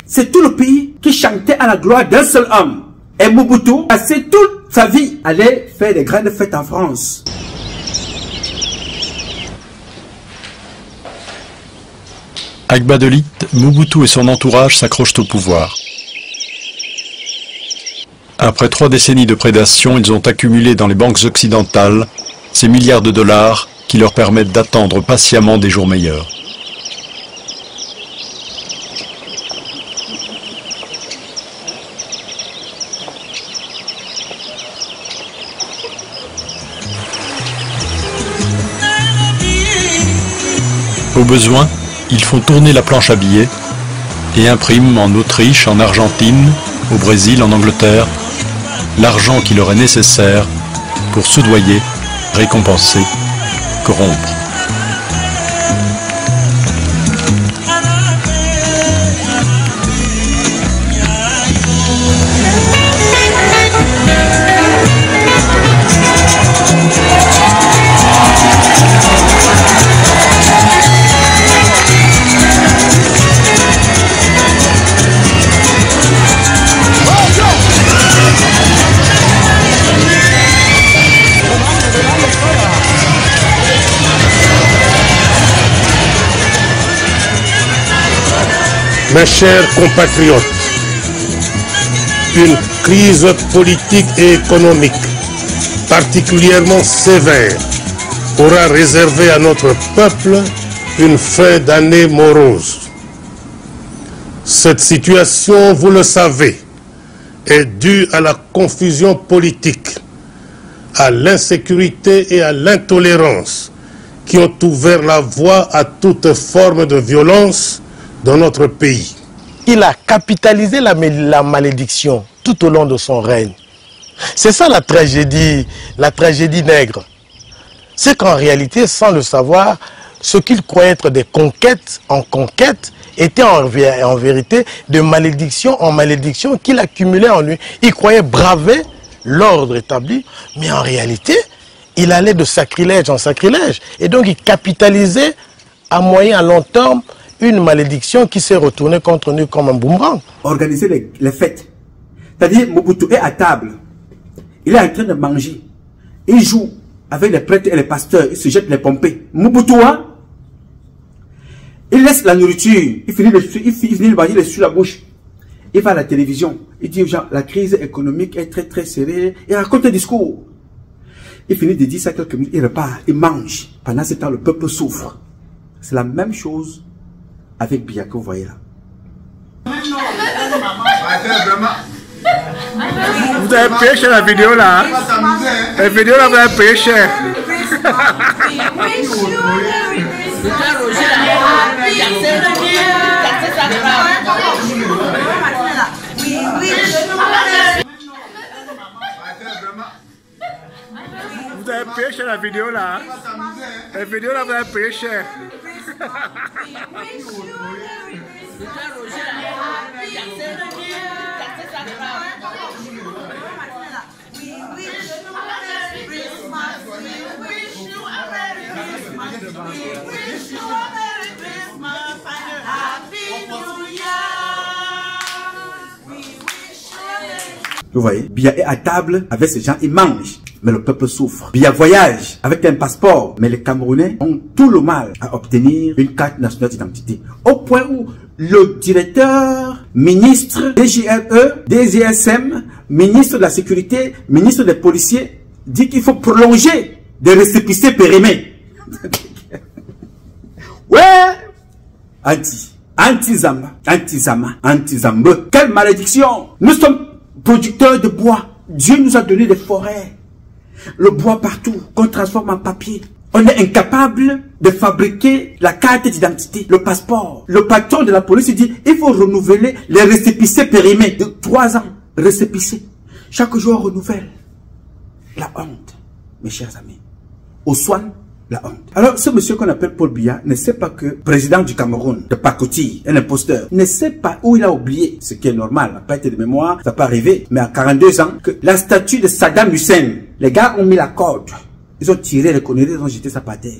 C'est tout le pays qui chantait à la gloire d'un seul homme. Et Mobutu, passé toute sa vie, allait faire des grandes fêtes en France. Agbadelit, Mobutu et son entourage s'accrochent au pouvoir. Après 3 décennies de prédation, ils ont accumulé dans les banques occidentales ces milliards de dollars qui leur permettent d'attendre patiemment des jours meilleurs. Au besoin, ils font tourner la planche à billets et imprime en Autriche, en Argentine, au Brésil, en Angleterre, l'argent qui leur est nécessaire pour soudoyer, récompenser, corrompre. Mes chers compatriotes, une crise politique et économique particulièrement sévère aura réservé à notre peuple une fin d'année morose. Cette situation, vous le savez, est due à la confusion politique, à l'insécurité et à l'intolérance qui ont ouvert la voie à toute forme de violence dans notre pays. Il a capitalisé la malédiction tout au long de son règne. C'est ça la tragédie nègre. C'est qu'en réalité, sans le savoir, ce qu'il croyait être des conquêtes en conquêtes étaient en vérité de malédiction en malédiction qu'il accumulait en lui. Il croyait braver l'ordre établi, mais en réalité, il allait de sacrilège en sacrilège. Et donc il capitalisait à moyen, à long terme, une malédiction qui s'est retournée contre nous comme un boomerang. Organiser les fêtes. C'est-à-dire, Mobutu est à table. Il est en train de manger. Il joue avec les prêtres et les pasteurs. Il se jette les pompées. Mobutu, hein? Il laisse la nourriture. Il finit de manger, il est sur la bouche. Il va à la télévision. Il dit aux gens, la crise économique est très très serrée. Il raconte un discours. Il finit de dire ça quelques minutes. Il repart. Il mange. Pendant ce temps, le peuple souffre. C'est la même chose avec Biya que vous voyez là. Vous avez payé cher la vidéo là. La vidéo là, vous avez payé cher. Vous avez payé cher la vidéo là. La vidéo là, vous avez payé cher. Vous voyez, Biya est à table avec ces gens, il mange, mais le peuple souffre. Biya voyage avec un passeport, mais les Camerounais ont tout le mal à obtenir une carte nationale d'identité. Au point où le directeur, ministre, DGRE, DGSM, ministre de la sécurité, ministre des policiers, dit qu'il faut prolonger des récépissés périmés. Ouais! Anti-Zamba, anti-Zamba. Quelle malédiction! Nous sommes producteurs de bois. Dieu nous a donné des forêts. Le bois partout, qu'on transforme en papier. On est incapable de fabriquer la carte d'identité, le passeport. Le patron de la police dit, il faut renouveler les récépissés périmés de 3 ans. Récépissés. Chaque jour, on renouvelle. La honte, mes chers amis. Au soin, la honte. Alors, ce monsieur qu'on appelle Paul Biya ne sait pas que président du Cameroun, de Pakoti, un imposteur, ne sait pas où il a oublié, ce qui est normal, n'a pas été de mémoire, ça peut arriver, mais à 42 ans, que la statue de Saddam Hussein, les gars ont mis la corde, ils ont tiré les conneries, ils ont jeté ça par terre,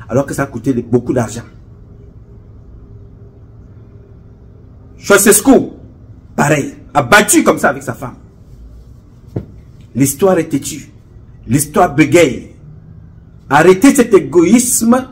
alors que ça a coûté beaucoup d'argent. Ceausescu, pareil, abattu comme ça avec sa femme. L'histoire est têtue, l'histoire bégaye. Arrêtez cet égoïsme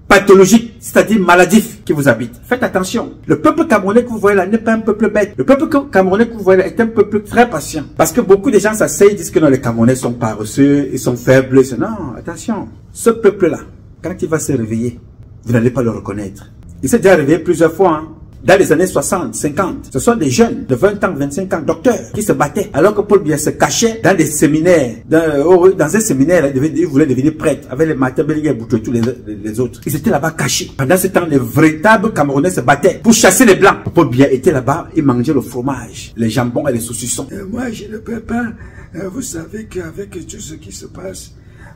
pathologique, c'est-à-dire maladif qui vous habite. Faites attention. Le peuple camerounais que vous voyez là n'est pas un peuple bête. Le peuple camerounais que vous voyez là est un peuple très patient. Parce que beaucoup de gens s'asseyent et disent que non, les Camerounais sont paresseux, ils sont faibles. Non, attention. Ce peuple-là, quand il va se réveiller, vous n'allez pas le reconnaître. Il s'est déjà réveillé plusieurs fois. Hein. dans les années 60, 50. Ce sont des jeunes de 20 ans, 25 ans, docteurs, qui se battaient. Alors que Paul Biya se cachait dans des séminaires. Dans un séminaire, il voulait devenir prêtre avec les Martin Bellinger et Boutou et tous les autres. Ils étaient là-bas cachés. Pendant ce temps, les véritables Camerounais se battaient pour chasser les Blancs. Paul Biya était là-bas, il mangeait le fromage, les jambons et les saucissons. Moi, je ne peux pas. Vous savez qu'avec tout ce qui se passe,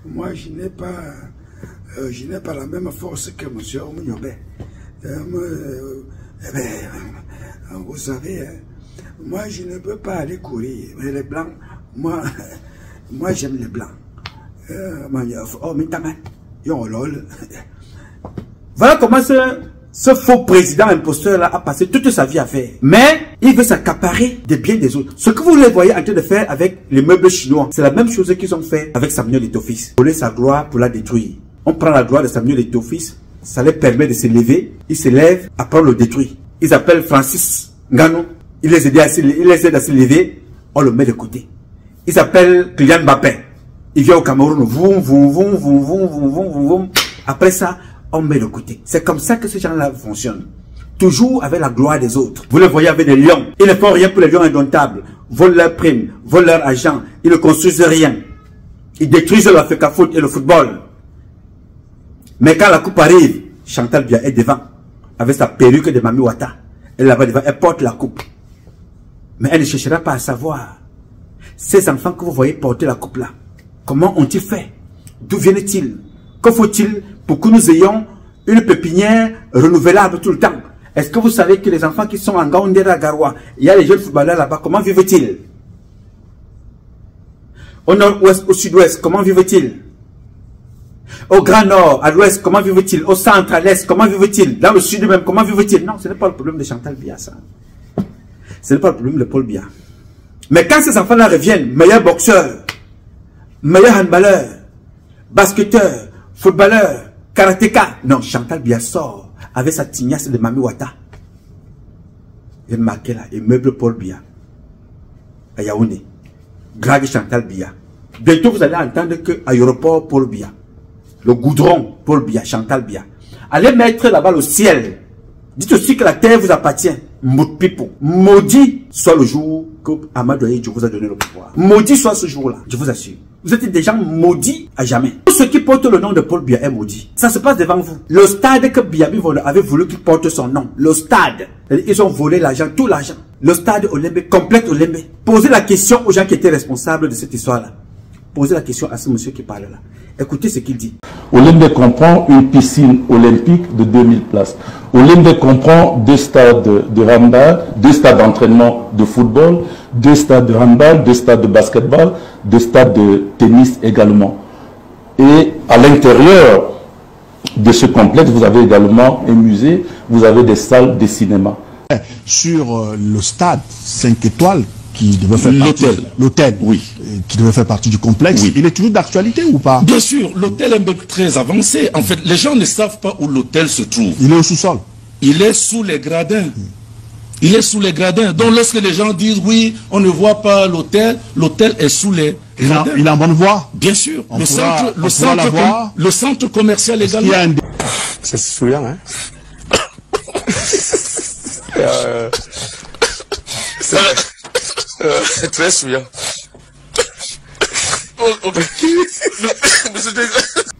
moi, je n'ai pas la même force que M. Oumignobe. Vous savez, moi, je ne peux pas aller courir. Mais les Blancs, moi j'aime les Blancs. Voilà comment ce faux président imposteur-là a passé toute sa vie à faire. Mais il veut s'accaparer des biens des autres. Ce que vous les voyez en train de faire avec les meubles chinois, c'est la même chose qu'ils ont fait avec Samuel Eto'o-Fils. Voler sa gloire pour la détruire. On prend la gloire de Samuel Eto'o-Fils, ça les permet de se lever. Ils se lèvent, après on le détruit. Ils appellent Francis Ngannou. Il les aide à se lever, on le met de côté. Ils appellent Kylian Mbappé. Il vient au Cameroun, après ça, on met de côté. C'est comme ça que ces gens-là fonctionnent. Toujours avec la gloire des autres. Vous le voyez avec des lions. Ils ne font rien pour les lions indomptables. Volent leurs primes, volent leur argent. Ils ne construisent rien. Ils détruisent le Africa Foot et le football. Mais quand la coupe arrive, Chantal Biya est devant. Avec sa perruque de Mami Wata. Elle là-bas devant, elle porte la coupe. Mais elle ne cherchera pas à savoir. Ces enfants que vous voyez porter la coupe là, comment ont-ils fait? D'où viennent-ils? Que faut-il pour que nous ayons une pépinière renouvelable tout le temps? Est-ce que vous savez que les enfants qui sont en Gaoundera, Garoua, il y a les jeunes footballeurs là-bas, comment vivent-ils? Au nord-ouest, au sud-ouest, comment vivent-ils? Au grand nord, à l'ouest, comment vivent-ils? Au centre, à l'est, comment vivent-ils? Dans le sud même, comment vivent-ils? Non, ce n'est pas le problème de Chantal Biya, ça. Ce n'est pas le problème de Paul Biya. Mais quand ces enfants-là reviennent, meilleurs boxeurs, meilleurs handballeurs, basketteurs, footballeurs, karatéka, non, Chantal Biya sort avec sa tignasse de Mami Wata. Il marqué là, immeuble Paul Biya, à Yaoundé, Grag Chantal Biya. Bientôt vous allez entendre que aéroport Paul Biya, le goudron Paul Biya, Chantal Biya. Allez mettre là-bas le ciel. Dites aussi que la terre vous appartient. Maudit soit le jour que Amadou Dieu vous a donné le pouvoir. Maudit soit ce jour-là, je vous assure. Vous êtes des gens maudits à jamais. Tout ce qui porte le nom de Paul Biya est maudit. Ça se passe devant vous. Le stade que Biyabi avait voulu qu'il porte son nom. Le stade. Ils ont volé l'argent, tout l'argent. Le stade Olembe, complète Olembe. Posez la question aux gens qui étaient responsables de cette histoire-là. Posez la question à ce monsieur qui parle là. Écoutez ce qu'il dit. Olembe comprend une piscine olympique de 2000 places. Olembe comprend 2 stades de handball, 2 stades d'entraînement de football, 2 stades de handball, 2 stades de basketball, 2 stades de tennis également. Et à l'intérieur de ce complexe, vous avez également un musée, vous avez des salles de cinéma. Sur le stade 5 étoiles, qui devait faire l'hôtel, oui, qui devait faire partie du complexe, oui. Il est toujours d'actualité ou pas? Bien sûr, l'hôtel est un peu très avancé. En fait, les gens ne savent pas où l'hôtel se trouve. Il est au sous-sol. Il est sous les gradins. Il est sous les gradins. Donc lorsque les gens disent oui, on ne voit pas l'hôtel, l'hôtel est sous les gradins. Il est en bonne voie? Bien sûr. Le centre commercial également. C'est souillant, hein? C'est très souillant.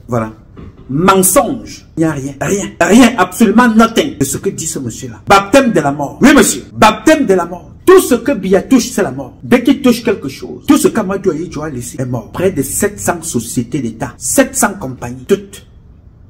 Voilà. Mensonge. Il n'y a rien. Rien. Absolument nothing. C'est ce que dit ce monsieur-là. Baptême de la mort. Oui, monsieur. Baptême de la mort. Tout ce que Biya touche, c'est la mort. Dès qu'il touche quelque chose, tout ce qu'Amadou Dieu a laissé est mort. Près de 700 sociétés d'État, 700 compagnies, toutes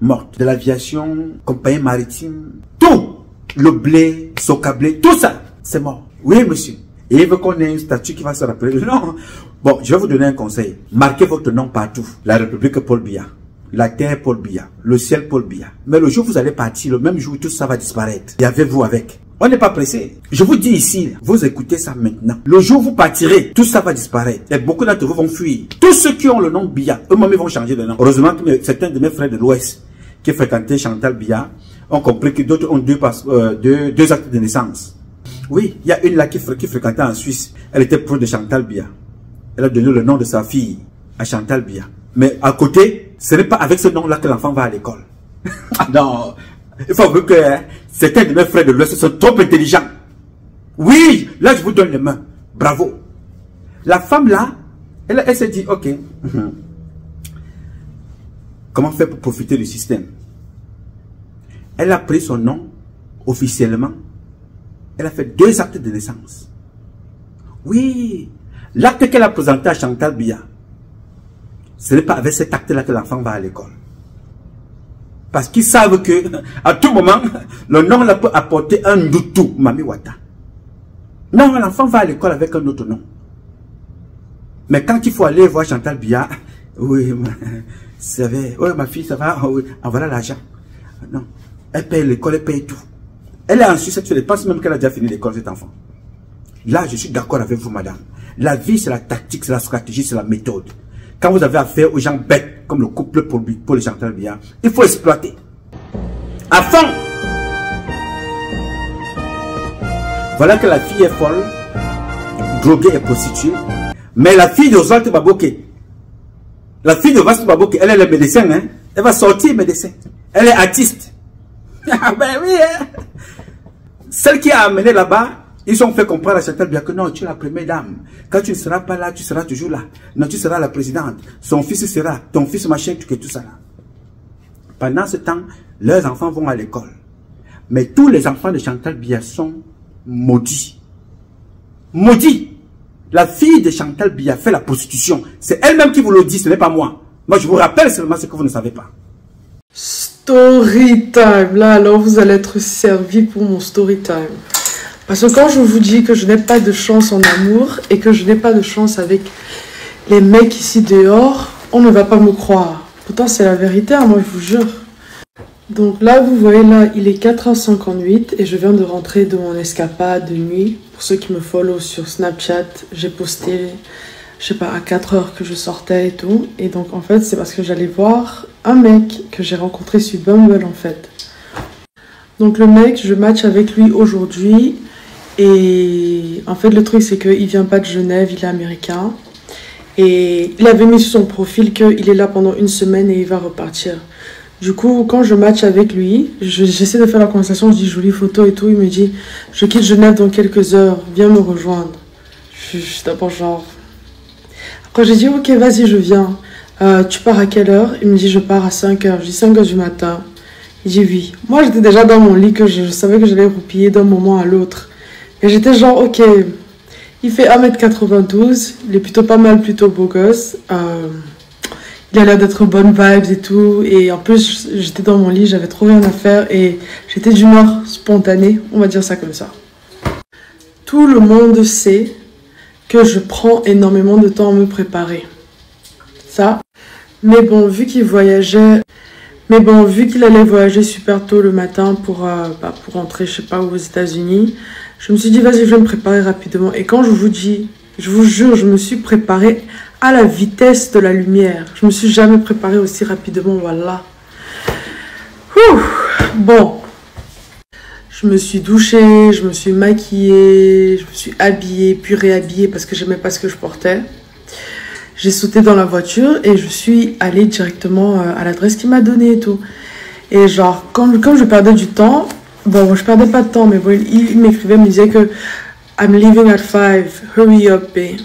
mortes. De l'aviation, compagnie maritime, tout. Le blé, Socablé, tout ça, c'est mort. Oui, monsieur. Et il veut qu'on ait une statue qui va se rappeler. Non. Bon, je vais vous donner un conseil. Marquez votre nom partout. La République Paul Biya. La terre Paul Biya. Le ciel Paul Biya. Mais le jour où vous allez partir, le même jour, tout ça va disparaître. Et avec vous avec. On n'est pas pressé. Je vous dis ici, vous écoutez ça maintenant. Le jour où vous partirez, tout ça va disparaître. Et beaucoup d'entre vous vont fuir. Tous ceux qui ont le nom Biya, eux-mêmes ils vont changer de nom. Heureusement que certains de mes frères de l'Ouest qui fréquentaient Chantal Biya ont compris que d'autres ont deux actes de naissance. Oui, il y a une là qui fréquentait en Suisse. Elle était proche de Chantal Biya. Elle a donné le nom de sa fille à Chantal Biya. Mais à côté, ce n'est pas avec ce nom-là que l'enfant va à l'école. Non, Il faut avouer que certains de mes frères de l'Ouest sont trop intelligents. Oui, là je vous donne les mains. Bravo. La femme là, elle s'est dit, ok, comment faire pour profiter du système? Elle a pris son nom officiellement. Elle a fait 2 actes de naissance. Oui, l'acte qu'elle a présenté à Chantal Biya, ce n'est pas avec cet acte-là que l'enfant va à l'école. Parce qu'ils savent que à tout moment, le nom là peut apporter un doutou, Mami Wata. Non, l'enfant va à l'école avec un autre nom. Mais quand il faut aller voir Chantal Biya, oui, ouais, ma fille, ça va, oui, en voilà l'argent. Non, elle paye l'école, elle paye tout. Elle est en Suisse, elle pense même qu'elle a déjà fini l'école, cet enfant. Là, je suis d'accord avec vous, madame. La vie, c'est la tactique, c'est la stratégie, c'est la méthode. Quand vous avez affaire aux gens bêtes, comme le couple pour les Chantal Biya, il faut exploiter. À fond. Voilà que la fille est folle, droguée et prostituée. Mais la fille de Oswald Baboké, elle est le médecin, hein? Elle va sortir médecin. Elle est artiste. Ah ben oui, hein? Celle qui a amené là-bas, ils ont fait comprendre à Chantal Biya que non, tu es la première dame. Quand tu ne seras pas là, tu seras toujours là. Non, tu seras la présidente. Son fils sera, ton fils machin, tout ça là. Pendant ce temps, leurs enfants vont à l'école. Mais tous les enfants de Chantal Biya sont maudits. Maudits. La fille de Chantal Biya fait la prostitution. C'est elle-même qui vous le dit, ce n'est pas moi. Moi, je vous rappelle seulement ce que vous ne savez pas. Story time. Là, alors, vous allez être servi pour mon story time. Parce que quand je vous dis que je n'ai pas de chance en amour et que je n'ai pas de chance avec les mecs ici dehors, on ne va pas me croire. Pourtant, c'est la vérité, hein, moi, je vous jure. Donc là, vous voyez, là, il est 4h58 et je viens de rentrer de mon escapade de nuit. Pour ceux qui me follow sur Snapchat, j'ai posté, je sais pas, à 4h que je sortais et tout. Et donc, en fait, c'est parce que j'allais voir un mec que j'ai rencontré sur Bumble, en fait. Donc, le mec, je match avec lui aujourd'hui. Et en fait, le truc, c'est qu'il vient pas de Genève, il est américain. Et il avait mis sur son profil qu'il est là pendant 1 semaine et il va repartir. Du coup, quand je match avec lui, j'essaie de faire la conversation, je dis jolie photo et tout. Il me dit, je quitte Genève dans quelques heures, viens me rejoindre. Je suis d'abord genre... Après, j'ai dit, ok, vas-y, je viens. Tu pars à quelle heure? Il me dit, je pars à 5h. Je dis 5h du matin. Il dit oui. Moi, j'étais déjà dans mon lit, que je savais que j'allais roupiller d'un moment à l'autre. Et j'étais genre, ok, il fait 1m92, il est plutôt pas mal, plutôt beau gosse. Il a l'air d'être bonne vibes et tout. Et en plus, j'étais dans mon lit, j'avais trop rien à faire. Et j'étais d'humeur spontanée, on va dire ça comme ça. Tout le monde sait que je prends énormément de temps à me préparer. Ça. Mais bon, vu qu'il voyageait... Mais bon, vu qu'il allait voyager super tôt le matin pour rentrer, je sais pas, aux États-Unis, je me suis dit, vas-y, je vais me préparer rapidement. Et quand je vous dis, je vous jure, je me suis préparée à la vitesse de la lumière. Je me suis jamais préparée aussi rapidement, voilà. Ouh, bon. Je me suis douchée, je me suis maquillée, je me suis habillée, puis réhabillée parce que j'aimais pas ce que je portais. J'ai sauté dans la voiture et je suis allée directement à l'adresse qu'il m'a donnée et tout. Et genre, comme je perdais du temps, bon, je perdais pas de temps, mais bon, il m'écrivait, me disait que I'm leaving at 5, hurry up, babe.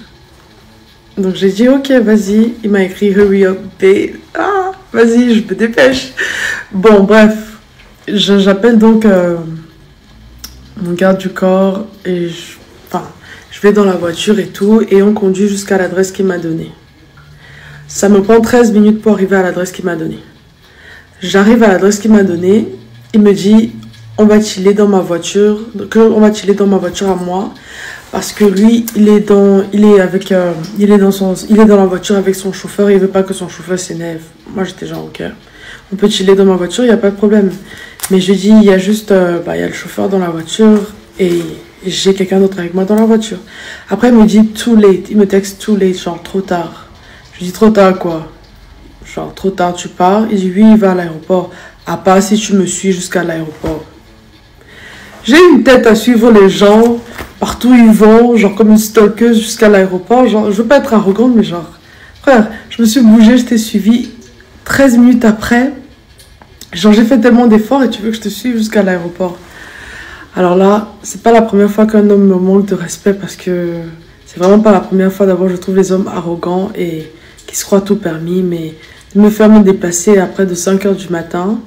Donc j'ai dit, ok, vas-y. Il m'a écrit, hurry up, babe. Ah, vas-y, je me dépêche. Bon, bref, j'appelle donc mon garde du corps et je vais dans la voiture et tout, et on conduit jusqu'à l'adresse qu'il m'a donnée. Ça me prend 13 minutes pour arriver à l'adresse qu'il m'a donnée. J'arrive à l'adresse qu'il m'a donnée, il me dit, on va chiller dans ma voiture, à moi, parce que lui, il est dans la voiture avec son chauffeur, et il veut pas que son chauffeur s'énerve. Moi, j'étais genre, ok, on peut chiller dans ma voiture, il n'y a pas de problème. Mais je dis, il y a juste, il y a le chauffeur dans la voiture, et j'ai quelqu'un d'autre avec moi dans la voiture. Après, il me dit too late. Il me texte too late, genre trop tard. Je dis trop tard quoi? Genre trop tard, tu pars? Il dit oui, il va à l'aéroport. À part si tu me suis jusqu'à l'aéroport. J'ai une tête à suivre les gens partout où ils vont, genre comme une stalkeuse jusqu'à l'aéroport. Genre, je veux pas être arrogante, mais genre, frère, je me suis bougée, je t'ai suivi. 13 minutes après, Genre, j'ai fait tellement d'efforts et tu veux que je te suive jusqu'à l'aéroport. Alors là, c'est pas la première fois qu'un homme me manque de respect parce que c'est vraiment pas la première fois. D'abord, je trouve les hommes arrogants et qui se croient tout permis, mais de me faire me déplacer après de 5 h du matin,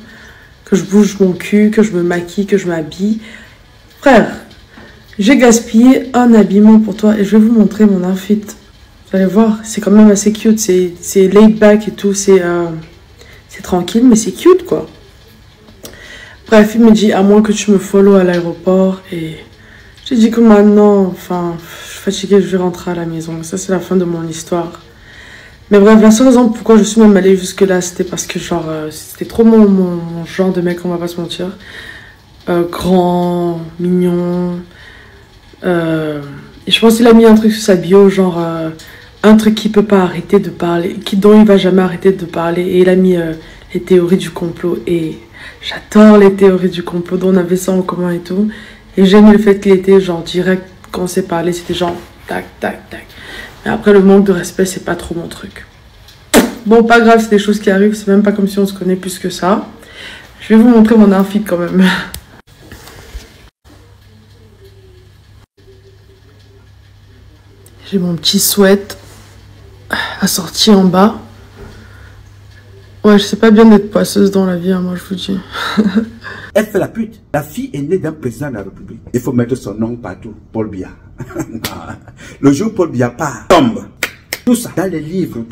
que je bouge mon cul, que je me maquille, que je m'habille. Frère, j'ai gaspillé un habillement pour toi et je vais vous montrer mon outfit. Vous allez voir, c'est quand même assez cute, c'est laid back et tout, c'est tranquille, mais c'est cute quoi. Bref, il me dit, à moins que tu me follow à l'aéroport. Et j'ai dit que maintenant, enfin, je suis fatiguée, je vais rentrer à la maison. Ça, c'est la fin de mon histoire. Mais bref, la seule raison pourquoi je suis même allée jusque-là, c'était parce que, genre, c'était trop mon genre de mec, on va pas se mentir. Grand, mignon. Et je pense qu'il a mis un truc sur sa bio, genre, un truc qui peut pas arrêter de parler, dont il va jamais arrêter de parler. Et il a mis les théories du complot. Et j'adore les théories du complot, dont on avait ça en commun et tout. Et j'aime le fait qu'il était genre direct quand on s'est parlé, c'était genre tac, tac, tac. Mais après, le manque de respect, c'est pas trop mon truc. Bon, pas grave, c'est des choses qui arrivent, c'est même pas comme si on se connaît plus que ça. Je vais vous montrer mon outfit quand même. J'ai mon petit sweat assorti en bas. Ouais, je sais pas bien d'être poisseuse dans la vie, hein, moi je vous dis. Elle fait la pute. La fille est née d'un président de la République. Il faut mettre son nom partout. Paul Biya. Le jour où Paul Biya part, tombe. Tout ça, dans les livres,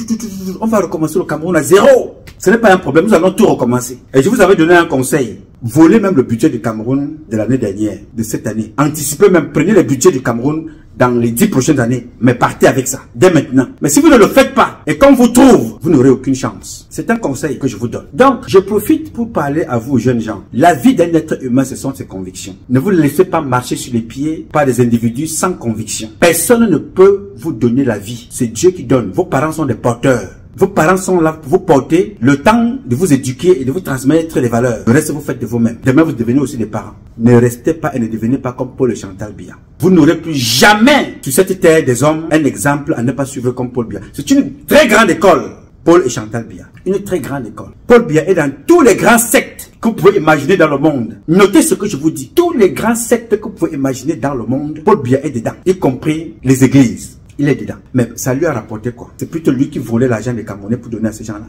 on va recommencer le Cameroun à zéro. Ce n'est pas un problème, nous allons tout recommencer. Et je vous avais donné un conseil. Volez même le budget du Cameroun de l'année dernière, de cette année. Anticipez même, prenez le budget du Cameroun dans les 10 prochaines années, mais partez avec ça, dès maintenant. Mais si vous ne le faites pas, et qu'on vous trouve, vous n'aurez aucune chance. C'est un conseil que je vous donne. Donc, je profite pour parler à vous, jeunes gens. La vie d'un être humain, ce sont ses convictions. Ne vous laissez pas marcher sur les pieds par des individus sans conviction. Personne ne peut vous donner la vie. C'est Dieu qui donne. Vos parents sont des porteurs. Vos parents sont là pour vous porter le temps de vous éduquer et de vous transmettre les valeurs. Le reste, vous faites de vous-même. Demain, vous devenez aussi des parents. Ne restez pas et ne devenez pas comme Paul et Chantal Biya. Vous n'aurez plus jamais sur cette terre des hommes un exemple à ne pas suivre comme Paul Biya. C'est une très grande école, Paul et Chantal Biya. Une très grande école. Paul Biya est dans tous les grands sectes que vous pouvez imaginer dans le monde. Notez ce que je vous dis. Tous les grands sectes que vous pouvez imaginer dans le monde, Paul Biya est dedans, y compris les églises. Il est dedans. Mais ça lui a rapporté quoi? C'est plutôt lui qui volait l'argent des Camerounais pour donner à ces gens-là.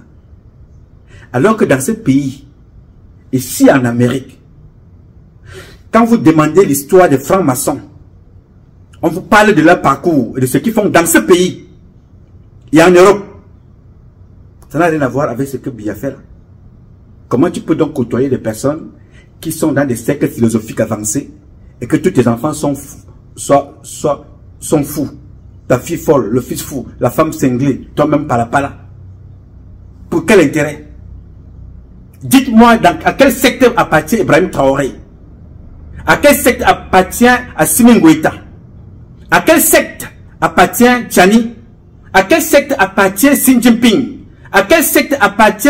Alors que dans ce pays, ici en Amérique, quand vous demandez l'histoire des francs-maçons, on vous parle de leur parcours et de ce qu'ils font dans ce pays et en Europe. Ça n'a rien à voir avec ce que Biya fait là. Comment tu peux donc côtoyer des personnes qui sont dans des cercles philosophiques avancés et que tous tes enfants sont fous? Ta fille folle, le fils fou, la femme cinglée, toi-même pala. Pour quel intérêt? Dites-moi à quel secteur appartient Ibrahim Traoré? À quel secte appartient Assimi Goïta? À quel secte appartient Tchani? À quel secte appartient Xi Jinping? À quel secte appartient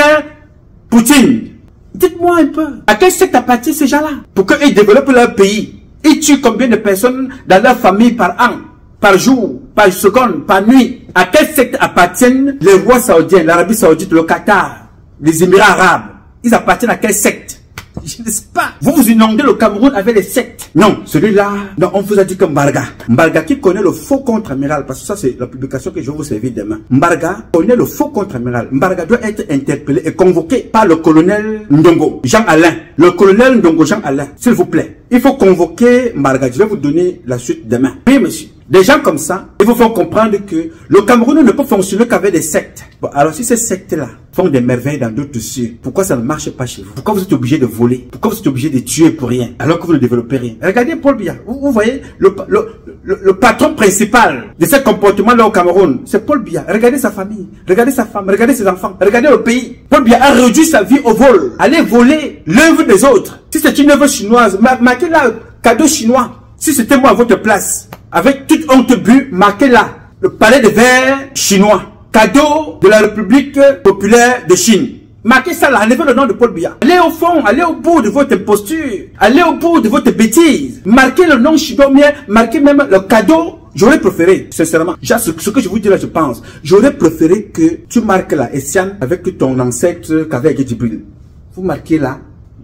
Poutine? Dites-moi un peu. À quel secte appartient ces gens-là? Pour qu'ils développent leur pays. Ils tuent combien de personnes dans leur famille par an? Par jour, par seconde, par nuit? À quel secte appartiennent les rois saoudiens, l'Arabie saoudite, le Qatar, les Émirats arabes? Ils appartiennent à quel secte? Je ne sais pas. Vous vous inondez le Cameroun avec les sectes. Non, celui-là, non, on vous a dit que Mbarga. Mbarga qui connaît le faux contre-amiral, parce que ça c'est la publication que je vais vous servir demain. Mbarga connaît le faux contre-amiral. Mbarga doit être interpellé et convoqué par le colonel Ndongo Jean-Alain. Le colonel Ndongo Jean-Alain, s'il vous plaît. Il faut convoquer Mbarga. Je vais vous donner la suite demain. Oui, monsieur. Des gens comme ça, ils vous font comprendre que le Cameroun ne peut fonctionner qu'avec des sectes. Bon, alors si ces sectes-là font des merveilles dans d'autres cieux, pourquoi ça ne marche pas chez vous? Pourquoi vous êtes obligé de voler? Pourquoi vous êtes obligé de tuer pour rien, alors que vous ne développez rien? Regardez Paul Biya. Vous voyez, le patron principal de ce comportement-là au Cameroun, c'est Paul Biya. Regardez sa famille, regardez sa femme, regardez ses enfants, regardez le pays. Paul Biya a réduit sa vie au vol. Allez voler l'œuvre des autres. Si c'est une œuvre chinoise, marquez là cadeau chinois. Si c'était moi à votre place, avec toute honte but, marquez là le palais de verre chinois. Cadeau de la République populaire de Chine. Marquez ça là, enlevez le nom de Paul Biya. Allez au fond, allez au bout de votre imposture. Allez au bout de votre bêtise. Marquez le nom chinois, marquez même le cadeau. J'aurais préféré, sincèrement, ce que je vous dis là, je pense, j'aurais préféré que tu marques là, Essian, avec ton ancêtre qu'avec Djibril. vous marquez là,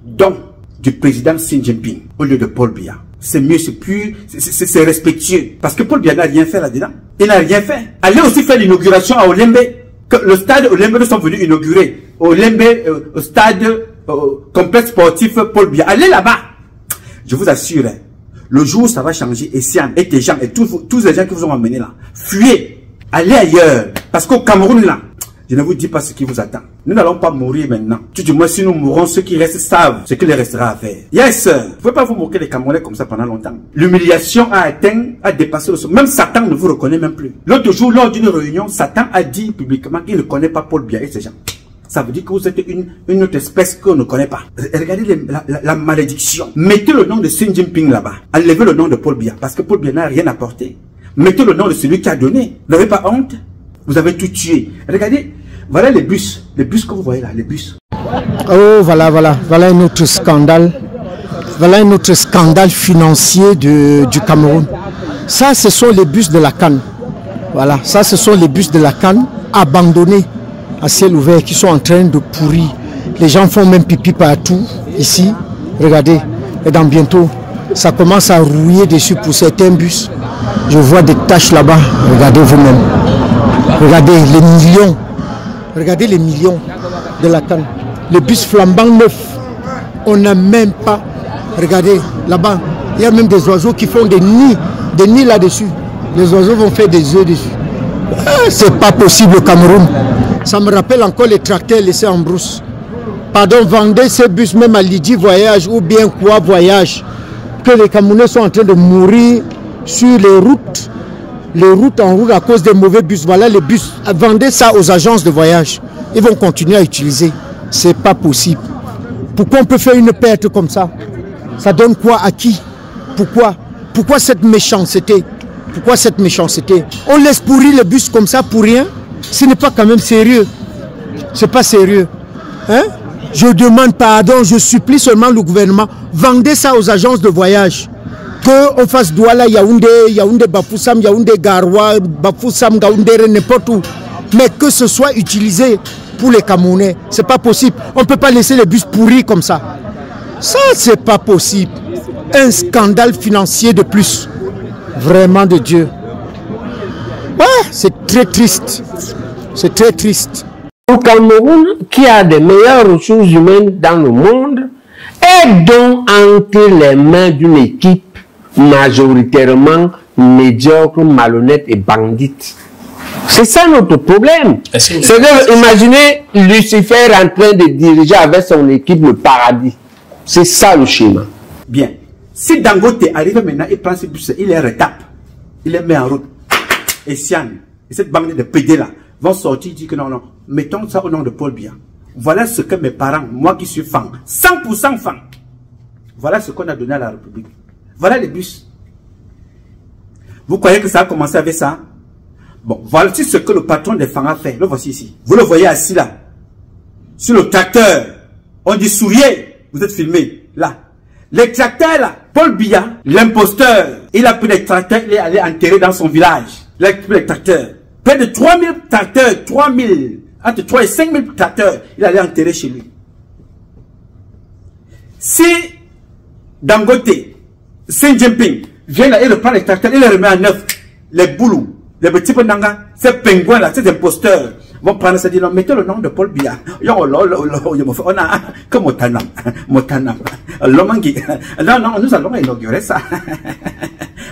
don du président Xi Jinping au lieu de Paul Biya. C'est mieux, c'est plus, c'est respectueux. Parce que Paul Biya n'a rien fait là-dedans. Il n'a rien fait. Allez aussi faire l'inauguration à Olembe. Que le stade Olembe, nous sommes venus inaugurer. Olembe, au stade complexe sportif Paul Biya. Allez là-bas. Je vous assure, hein, le jour où ça va changer, et Sian, et tes gens, et tous les gens qui vous ont emmenés là, fuyez. Allez ailleurs. Parce qu'au Cameroun là, je ne vous dis pas ce qui vous attend. Nous n'allons pas mourir maintenant. Tout du moins, si nous mourrons, ceux qui restent savent ce qu'il restera à faire. Yes, vous ne pouvez pas vous moquer des Camerounais comme ça pendant longtemps. L'humiliation a dépassé le sol. Même Satan ne vous reconnaît même plus. L'autre jour, lors d'une réunion, Satan a dit publiquement qu'il ne connaît pas Paul Biya et ces gens. Ça veut dire que vous êtes une autre espèce qu'on ne connaît pas. Regardez la malédiction. Mettez le nom de Xi Jinping là-bas. Enlevez le nom de Paul Biya. Parce que Paul Biya n'a rien apporté. Mettez le nom de celui qui a donné. Vous n'avez pas honte? Vous avez tout tué. Regardez, voilà les bus que vous voyez là, les bus. Oh, voilà un autre scandale. Voilà un autre scandale financier du Cameroun. Ça, ce sont les bus de la CAN. Voilà, ça, ce sont les bus de la CAN abandonnés à ciel ouvert qui sont en train de pourrir. Les gens font même pipi partout, ici. Regardez, et dans bientôt, ça commence à rouiller dessus pour certains bus. Je vois des taches là-bas. Regardez vous-même. Regardez les millions. Regardez les millions de la CAN. Les bus flambant neufs. On n'a même pas. Regardez là-bas. Il y a même des oiseaux qui font des nids là-dessus. Les oiseaux vont faire des œufs dessus. C'est pas possible au Cameroun. Ça me rappelle encore les tracteurs laissés en brousse. Pardon, vendez ces bus même à Lydie Voyage ou bien quoi Voyage. Que les Camerounais sont en train de mourir sur les routes en route à cause des mauvais bus. Voilà les bus. Vendez ça aux agences de voyage. Ils vont continuer à utiliser. C'est pas possible. Pourquoi on peut faire une perte comme ça? Ça donne quoi à qui? Pourquoi cette méchanceté? Pourquoi cette méchanceté? On laisse pourrir les bus comme ça pour rien? Ce n'est pas quand même sérieux. C'est pas sérieux. Hein? Je demande pardon, je supplie seulement le gouvernement. Vendez ça aux agences de voyage. Qu'on fasse Douala, Yaoundé, Bafoussam, Yaoundé, Garoua, Bafoussam, Gaoundé, n'importe où. Mais que ce soit utilisé pour les Camerounais. C'est pas possible. On ne peut pas laisser les bus pourris comme ça. Ça, c'est pas possible. Un scandale financier de plus. Vraiment de Dieu. Ouais, c'est très triste. C'est très triste. Au Cameroun, qui a des meilleures ressources humaines dans le monde, est donc entre les mains d'une équipe majoritairement médiocre, malhonnête et bandite. C'est ça notre problème. C'est que, imaginez Lucifer en train de diriger avec son équipe le paradis. C'est ça le schéma. Bien. Si Dangote arrive maintenant, il prend ce bus, il les retape, il les met en route. Et Sian, et cette bande de PD là, vont sortir, dire que non, mettons ça au nom de Paul Biya. Voilà ce que mes parents, moi qui suis fan, 100% fan, voilà ce qu'on a donné à la République. Voilà les bus. Vous croyez que ça a commencé avec ça? Bon, voici ce que le patron des fans a fait. Le voici ici. Vous le voyez assis là. Sur le tracteur. On dit souriez. Vous êtes filmé. Là. Les tracteurs là. Paul Biya, l'imposteur. Il a pris les tracteurs. Il est allé enterrer dans son village. Il a pris les tracteurs. Près de 3000 tracteurs. 3000. Entre 3 et 5000 tracteurs. Il allait enterrer chez lui. Si Dangote, Xi Jinping, vient là, il reprend les tracteurs, il les remet en neuf. Les boulous, les petits penanga, ces pingouins là, ces imposteurs, vont prendre ça, dire non, mettez le nom de Paul Biya. On a, comme Motanam. Non, nous allons inaugurer ça.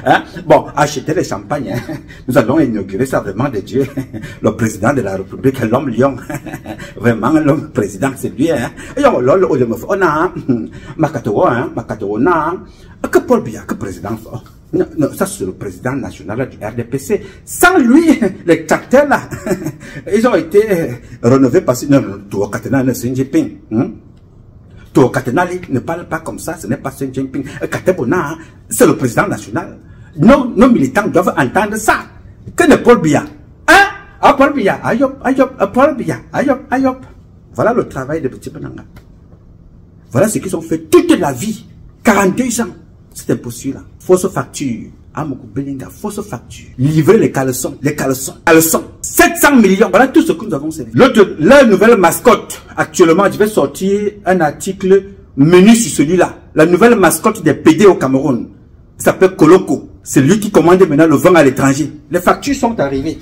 Hein? Bon, achetez les champagnes. Hein? Nous allons inaugurer ça vraiment de Dieu. Le président de la République, l'homme lion. Vraiment, l'homme président, c'est lui. Hein? On a Makatowo, que Paul Biya, que président. Non, ça c'est le président national du RDPC. Sans lui, les tracteurs là, ils ont été rénovés parce que Tour Katena, Xi Jinping. Tour Katena ne parle pas comme ça, ce n'est pas Xi Jinping. Katebona, c'est le président national. Nos militants doivent entendre ça. Que ne Paul Biya. Hein? Ah, Paul Biya, ayop, Paul Biya, ayop. Voilà le travail des petits Benanga. Voilà ce qu'ils ont fait toute la vie. 42 ans. C'est impossible là. Fausse facture. Amoku Belinga, fausse facture. Livrer les caleçons. 100 700 millions. Voilà tout ce que nous avons servi. La nouvelle mascotte, actuellement, je vais sortir un article menu sur celui-là. La nouvelle mascotte des PD au Cameroun s'appelle Koloko. C'est lui qui commande maintenant le vin à l'étranger. Les factures sont arrivées.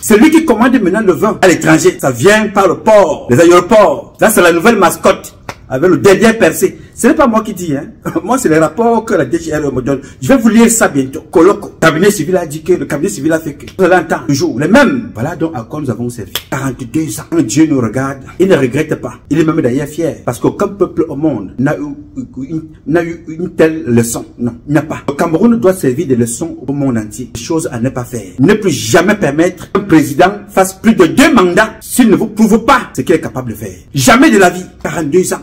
C'est lui qui commande maintenant le vin à l'étranger. Ça vient par le port, les aéroports. Là, c'est la nouvelle mascotte avec le dernier percé. Ce n'est pas moi qui dis, hein. Moi, c'est les rapports que la DGR me donne. Je vais vous lire ça bientôt. Colloque. Le cabinet civil a dit que le cabinet civil a fait que vous allez entendre toujours les mêmes. Voilà donc à quoi nous avons servi. 42 ans. Quand Dieu nous regarde, il ne regrette pas. Il est même d'ailleurs fier. Parce qu'aucun peuple au monde n'a eu une telle leçon. Non, il n'y a pas. Le Cameroun doit servir de leçon au monde entier. Des choses à ne pas faire. Ne plus jamais permettre qu'un président fasse plus de 2 mandats s'il ne vous prouve pas ce qu'il est capable de faire. Jamais de la vie. 42 ans.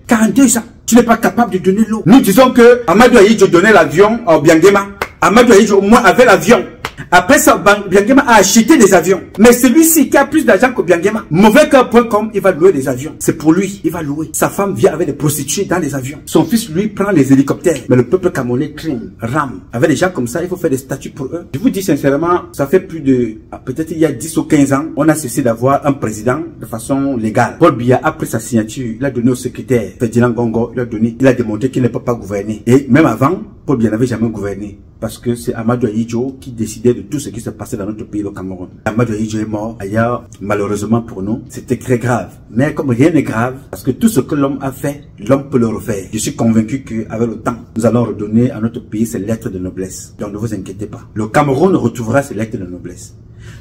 42 ans. Tu n'es pas capable de donner l'eau. Nous disons que Amadou Ahidjo donnait l'avion au Biangema. Amadou Ahidjo au moins avait l'avion. Après ça, Biangema a acheté des avions. Mais celui-ci qui a plus d'argent que Biangema, mauvaiskoeur.com, il va louer des avions. C'est pour lui, il va louer. Sa femme vient avec des prostituées dans les avions. Son fils, lui, prend les hélicoptères. Mais le peuple camerounais crime, rame. Avec des gens comme ça, il faut faire des statuts pour eux. Je vous dis sincèrement, ça fait plus de, peut-être il y a 10 ou 15 ans, on a cessé d'avoir un président de façon légale. Paul Biya a pris sa signature, il a donné au secrétaire Ferdinand Gongo, il a démontré qu'il ne peut pas gouverner. Et même avant, Paul Biya n'avait jamais gouverné. Parce que c'est Amadou Ahidjo qui décidait de tout ce qui se passait dans notre pays, le Cameroun. Amadou Ahidjo est mort. Ailleurs, malheureusement pour nous, c'était très grave. Mais comme rien n'est grave, parce que tout ce que l'homme a fait, l'homme peut le refaire. Je suis convaincu qu'avec le temps, nous allons redonner à notre pays ses lettres de noblesse. Donc ne vous inquiétez pas. Le Cameroun retrouvera ses lettres de noblesse.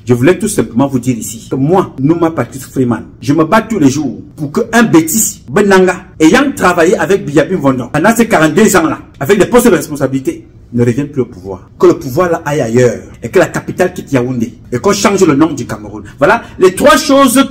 Je voulais tout simplement vous dire ici que moi, Nouma Patrice Freeman, je me bats tous les jours pour qu'un bêtise, Benanga, ayant travaillé avec Biyabi Mvondo pendant ces 42 ans-là, avec des postes de responsabilité, ne revienne plus au pouvoir. Que le pouvoir là aille ailleurs et que la capitale quitte Yaoundé et qu'on change le nom du Cameroun. Voilà les 3 choses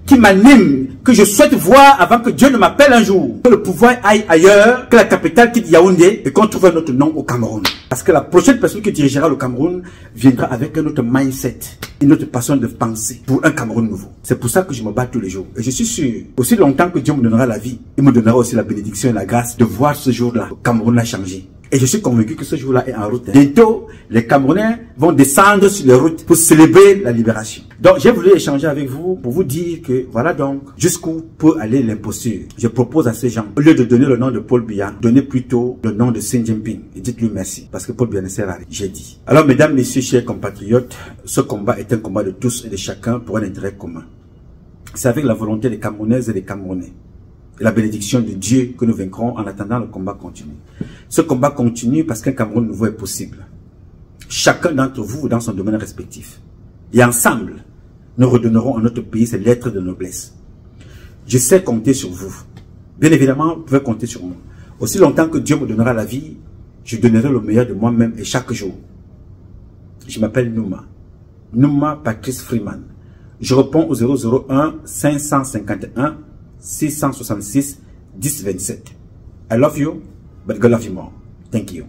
qui m'animent, que je souhaite voir avant que Dieu ne m'appelle un jour. Que le pouvoir aille ailleurs, que la capitale quitte Yaoundé et qu'on trouve un autre nom au Cameroun. Parce que la prochaine personne qui dirigera le Cameroun viendra avec un autre mindset, une autre façon de penser pour un Cameroun nouveau. C'est pour ça que je me bats tous les jours. Et je suis sûr, aussi longtemps que Dieu me donnera la vie, il me donnera aussi la bénédiction et la grâce de voir ce jour-là, le Cameroun a changé. Et je suis convaincu que ce jour-là est en route. Bientôt, les Camerounais vont descendre sur les routes pour célébrer la libération. Donc, j'ai voulu échanger avec vous pour vous dire que, voilà donc, jusqu'où peut aller l'imposture. Je propose à ces gens, au lieu de donner le nom de Paul Biya, donnez plutôt le nom de Xi Jinping. Et dites-lui merci. Parce que Paul Biya ne sert à rien. J'ai dit. Alors, mesdames, messieurs, chers compatriotes, ce combat est un combat de tous et de chacun pour un intérêt commun. C'est avec la volonté des Camerounaises et des Camerounais et la bénédiction de Dieu que nous vaincrons. En attendant, le combat continue. Ce combat continue parce qu'un Cameroun nouveau est possible. Chacun d'entre vous dans son domaine respectif. Et ensemble, nous redonnerons à notre pays ses lettres de noblesse. Je sais compter sur vous. Bien évidemment, vous pouvez compter sur moi. Aussi longtemps que Dieu me donnera la vie, je donnerai le meilleur de moi-même et chaque jour. Je m'appelle Nouma. Nouma Patrice Freeman. Je réponds au 001 551 666 1027. I love you, but God love you more. Thank you.